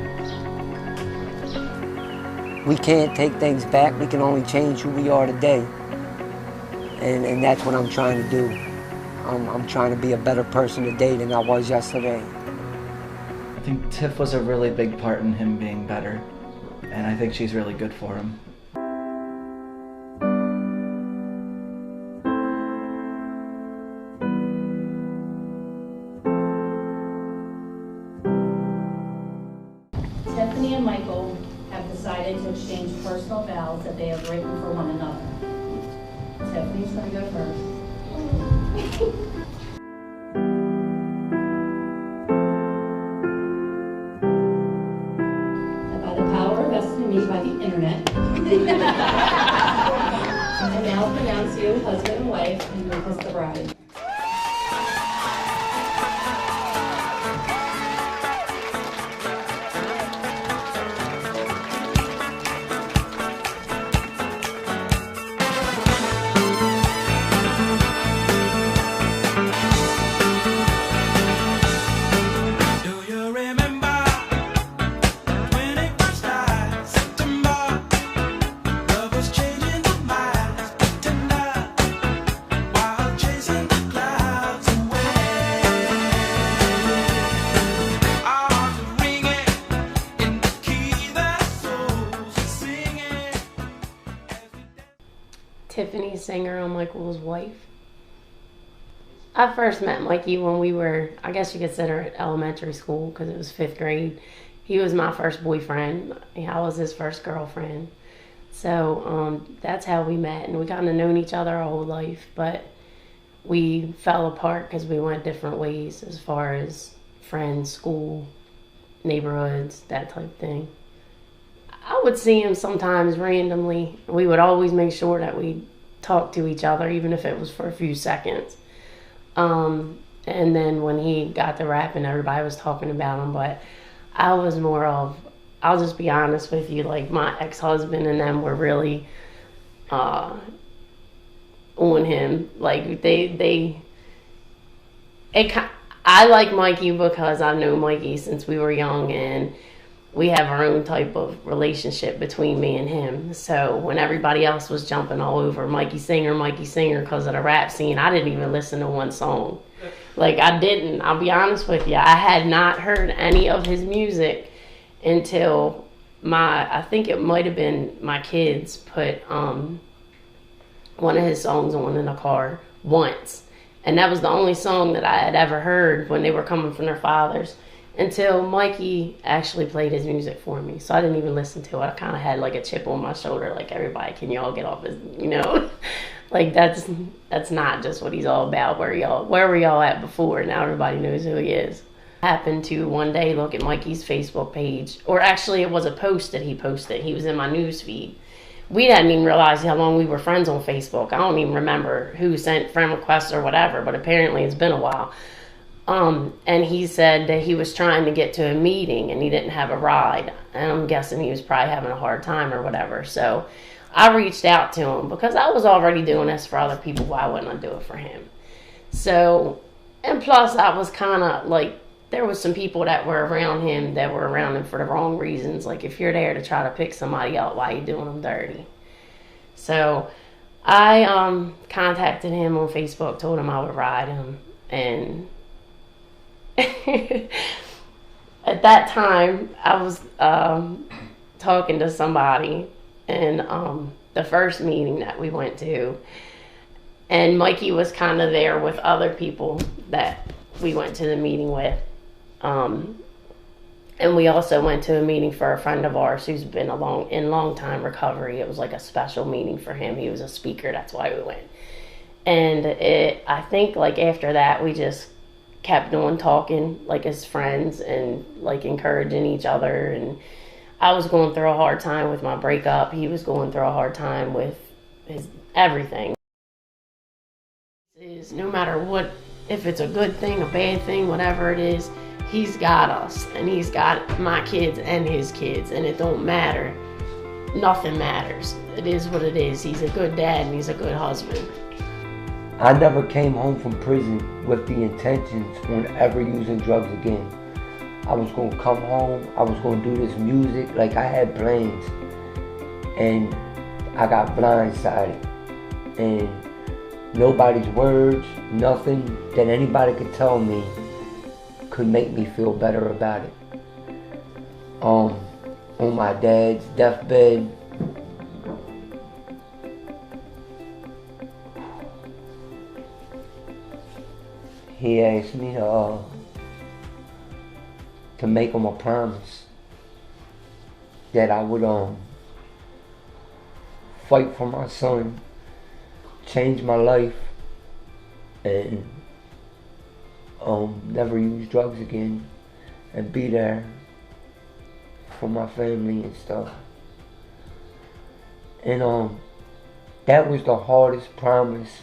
We can't take things back. We can only change who we are today. And that's what I'm trying to do. I'm trying to be a better person today than I was yesterday. I think Tiff was a really big part in him being better, and I think she's really good for him. Tiffany and Michael have decided to exchange personal vows that they have written for one another. Tiffany's going to go first. That by the power vested in me by the internet, I now pronounce you husband and wife and you kiss the bride. Tiffany Singer, I'm Michael's wife. I first met Mikey when we were, I guess you could consider it elementary school because it was 5th grade. He was my first boyfriend. I was his first girlfriend. So that's how we met, and we kind of known each other our whole life, but we fell apart because we went different ways as far as friends, school, neighborhoods, that type of thing. I would see him sometimes randomly. We would always make sure that we talked to each other, even if it was for a few seconds. And then when he got to rapping, everybody was talking about him, but I was more of, I'll just be honest with you, like my ex-husband and them were really on him. Like I like Mikey because I've known Mikey since we were young, and we have our own type of relationship between me and him. So when everybody else was jumping all over Mikey Singer because of the rap scene, I didn't even listen to one song. Like, I didn't. I'll be honest with you. I had not heard any of his music until I think it might have been my kids put one of his songs on in the car once. And that was the only song that I had ever heard when they were coming from their fathers, until Mikey actually played his music for me. So I didn't even listen to it. I kind of had like a chip on my shoulder, like, everybody, can y'all get off his, you know? Like, that's not just what he's all about. Where were y'all at before? Now everybody knows who he is. I happened to one day look at Mikey's Facebook page, or actually it was a post that he posted. He was in my news feed. We didn't even realize how long we were friends on Facebook. I don't even remember who sent friend requests or whatever, but apparently it's been a while. And he said that he was trying to get to a meeting and he didn't have a ride. And I'm guessing he was probably having a hard time or whatever. So I reached out to him because I was already doing this for other people. Why wouldn't I do it for him? So, and plus I was kind of like, there was some people that were around him that were around him for the wrong reasons. Like, if you're there to try to pick somebody up, why are you doing them dirty? So I contacted him on Facebook, told him I would ride him, and at that time I was talking to somebody in the first meeting that we went to, and Mikey was kind of there with other people that we went to the meeting with, and we also went to a meeting for a friend of ours who's been in long time recovery. It was like a special meeting for him. He was a speaker, that's why we went. And I think like after that we just kept on talking like as friends and like encouraging each other. And I was going through a hard time with my breakup. He was going through a hard time with his everything. No matter what, if it's a good thing, a bad thing, whatever it is, he's got us, and he's got my kids and his kids, and it don't matter. Nothing matters. It is what it is. He's a good dad and he's a good husband. I never came home from prison with the intentions on ever using drugs again. I was gonna come home, I was gonna do this music, like I had plans, and I got blindsided. And nobody's words, nothing that anybody could tell me could make me feel better about it. On my dad's deathbed, he asked me to make him a promise that I would fight for my son, change my life, and never use drugs again, and be there for my family and stuff. And that was the hardest promise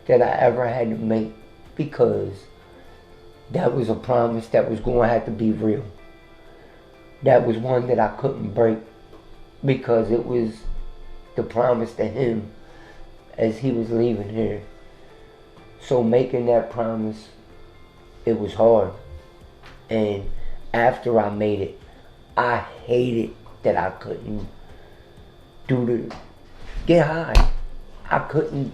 that I ever had to make, because that was a promise that was going to have to be real. That was one that I couldn't break, because it was the promise to him as he was leaving here. So making that promise, it was hard. And after I made it, I hated that I couldn't get high. I couldn't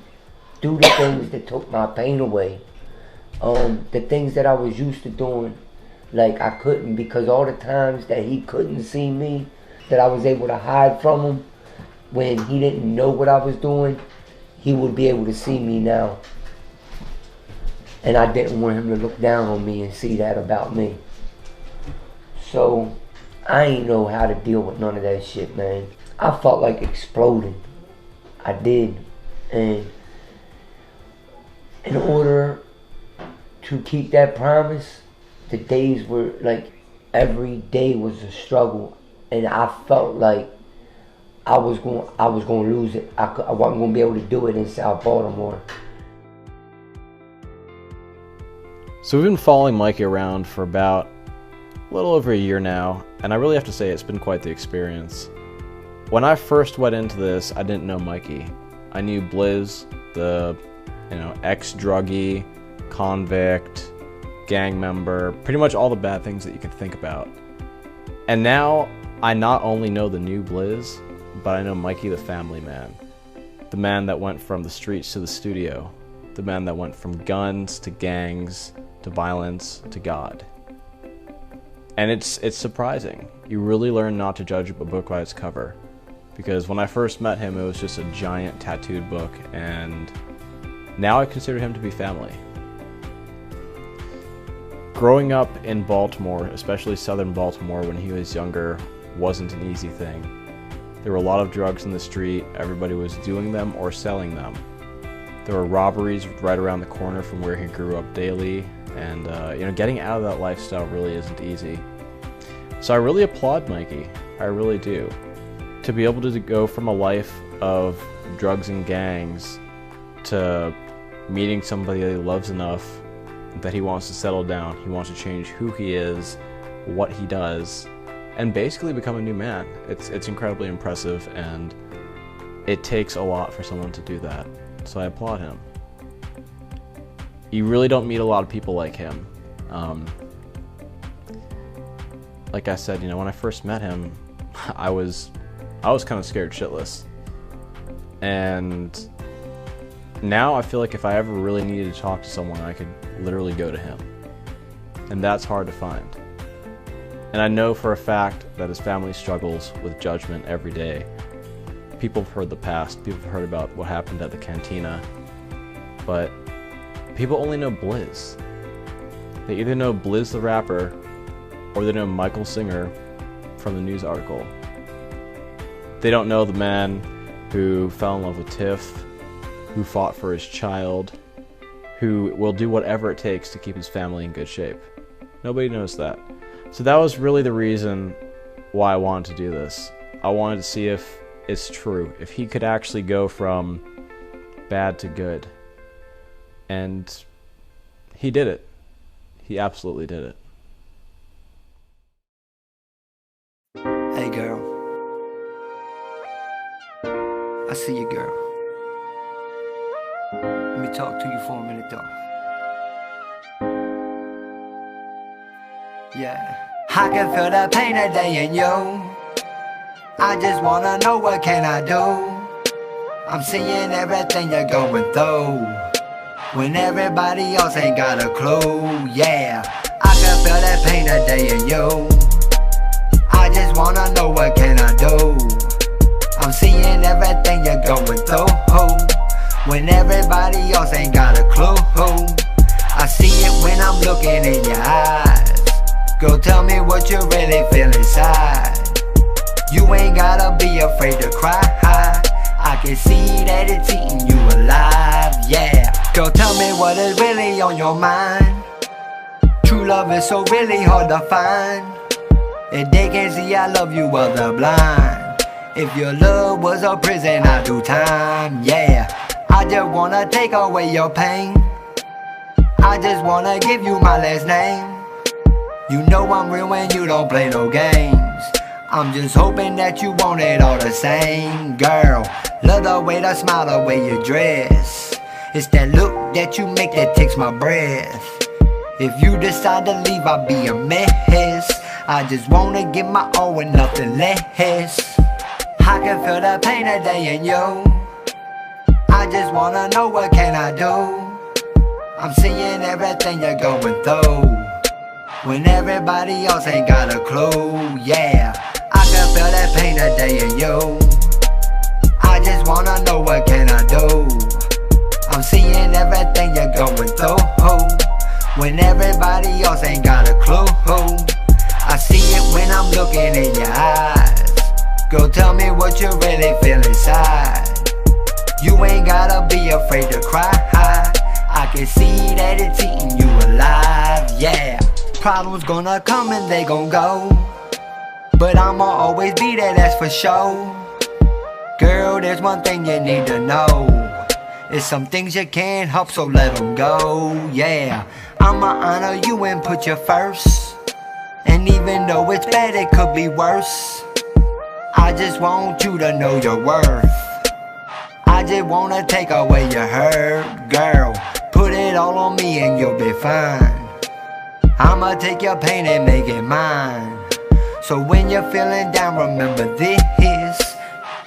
do the things that took my pain away. The things that I was used to doing, like I couldn't, because all the times that he couldn't see me, that I was able to hide from him when he didn't know what I was doing, he would be able to see me now. And I didn't want him to look down on me and see that about me. So I ain't know how to deal with none of that shit, man. I felt like exploding. I did. And in order to keep that promise, the days were like, every day was a struggle, and I felt like I was going to lose it. I wasn't going to be able to do it in South Baltimore. So we've been following Mikey around for about a little over a year now, and I really have to say it's been quite the experience. When I first went into this, I didn't know Mikey. I knew Blizz, the ex-druggie, convict, gang member, pretty much all the bad things that you could think about. And now I not only know the new Blizz, but I know Mikey the family man. The man that went from the streets to the studio. The man that went from guns to gangs to violence to God. And it's surprising. You really learn not to judge a book by its cover. Because when I first met him, it was just a giant tattooed book, and now I consider him to be family. Growing up in Baltimore, especially southern Baltimore when he was younger, wasn't an easy thing. There were a lot of drugs in the street, everybody was doing them or selling them. There were robberies right around the corner from where he grew up daily, and getting out of that lifestyle really isn't easy. So I really applaud Mikey, I really do. To be able to go from a life of drugs and gangs to meeting somebody that he loves enough that he wants to settle down, he wants to change who he is, what he does, and basically become a new man. It's incredibly impressive, and it takes a lot for someone to do that. So I applaud him. You really don't meet a lot of people like him. Like I said, when I first met him, I was kind of scared shitless. And now I feel like if I ever really needed to talk to someone, I could literally go to him. And that's hard to find. And I know for a fact that his family struggles with judgment every day. People have heard the past, people have heard about what happened at the cantina, but people only know Blizz. They either know Blizz the rapper, or they know Michael Singer from the news article. They don't know the man who fell in love with Tiff, who fought for his child, who will do whatever it takes to keep his family in good shape. Nobody knows that. So that was really the reason why I wanted to do this. I wanted to see if it's true, if he could actually go from bad to good. And he did it. He absolutely did it. Hey girl, I see you, girl. talk to you for a minute though. Yeah. I can feel the pain today in you. I just wanna know what can I do. I'm seeing everything you're going through when everybody else ain't got a clue. Yeah, I can feel that pain today in you. I just wanna know what can I do. I'm seeing everything you're going through when everybody else ain't got a clue. I see it when I'm looking in your eyes. Girl, tell me what you really feel inside. You ain't gotta be afraid to cry. I can see that it's eating you alive, yeah. Girl, tell me what is really on your mind. True love is so really hard to find. If they can't see I love you, well they're blind. If your love was a prison, I'd do time, yeah. I just wanna take away your pain. I just wanna give you my last name. You know I'm real when you don't play no games. I'm just hoping that you want it all the same. Girl, love the way the smile, the way you dress. It's that look that you make that takes my breath. If you decide to leave, I'll be a mess. I just wanna give my all and nothing less. I can feel the pain today in you. I just wanna know what can I do. I'm seeing everything you're going through when everybody else ain't got a clue. Yeah, I can feel that pain today in you. I just wanna know what can I do. I'm seeing everything you're going through when everybody else ain't got a clue. I see it when I'm looking in your eyes. Girl, tell me what you really feel inside. You ain't gotta be afraid to cry. I can see that it's eating you alive, yeah. Problems gonna come and they gon' go, but I'ma always be there, that's for sure. Girl, there's one thing you need to know. It's some things you can't help, so let them go, yeah. I'ma honor you and put you first. And even though it's bad, it could be worse. I just want you to know your worth. I just wanna take away your hurt, girl. Put it all on me and you'll be fine. I'ma take your pain and make it mine. So when you're feeling down, remember this.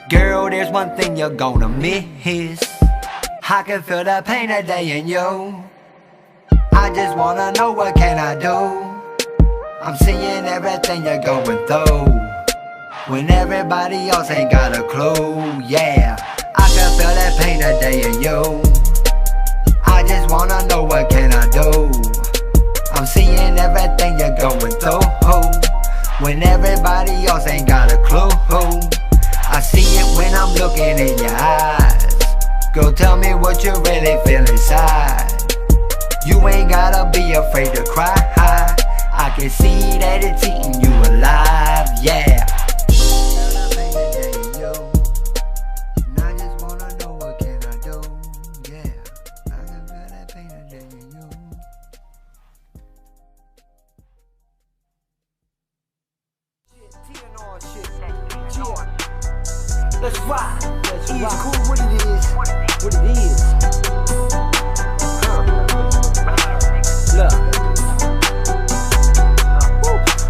Girl, there's one thing you're gonna miss. I can feel the pain today in you. I just wanna know what can I do. I'm seeing everything you're going through when everybody else ain't got a clue. Yeah, I can feel that pain today in you. I just wanna know what can I do. I'm seeing everything you're going through when everybody else ain't got a clue. I see it when I'm looking in your eyes. Girl, tell me what you really feel inside. You ain't gotta be afraid to cry. I can see that it's eating you alive, yeah. Let's rock. Easy cool, what it is. What it is. Look.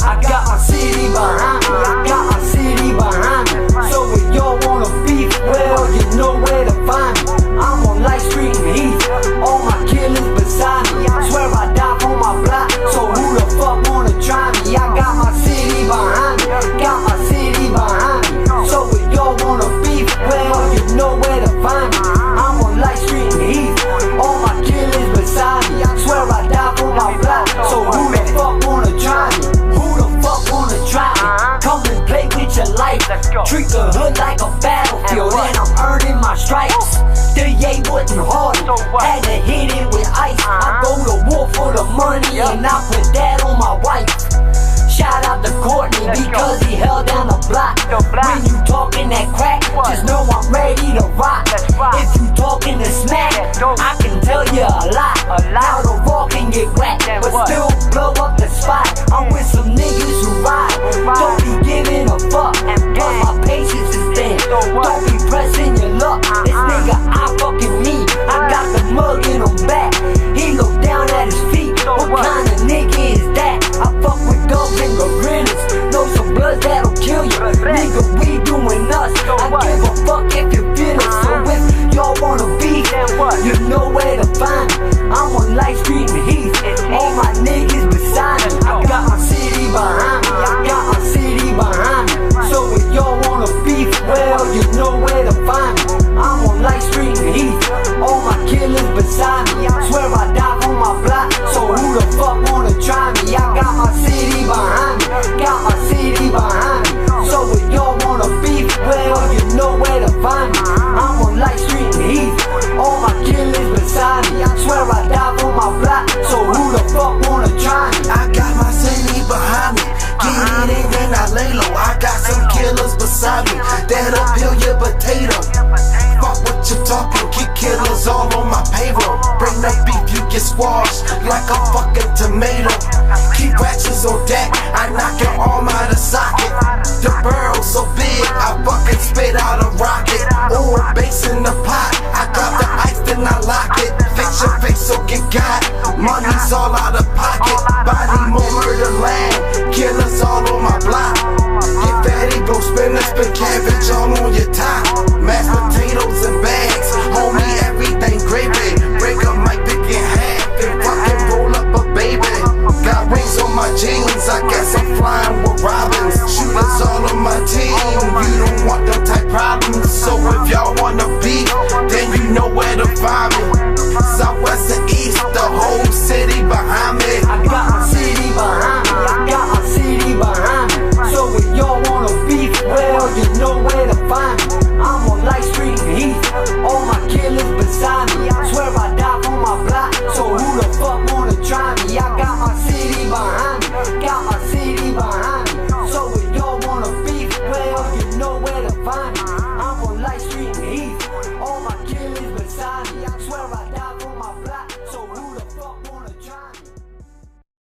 I got my city behind me. I got my city behind me. So if y'all wanna beef, well, you know where to find me. I'm on Light Street and Heath. All my killers beside me. I swear I die for my block. So who the fuck wanna try me? I got my city behind me. Got my city behind me. So if y'all wanna beef, well, you know where to find me. I'm on Light Street Money's all out of pocket, body more murder last.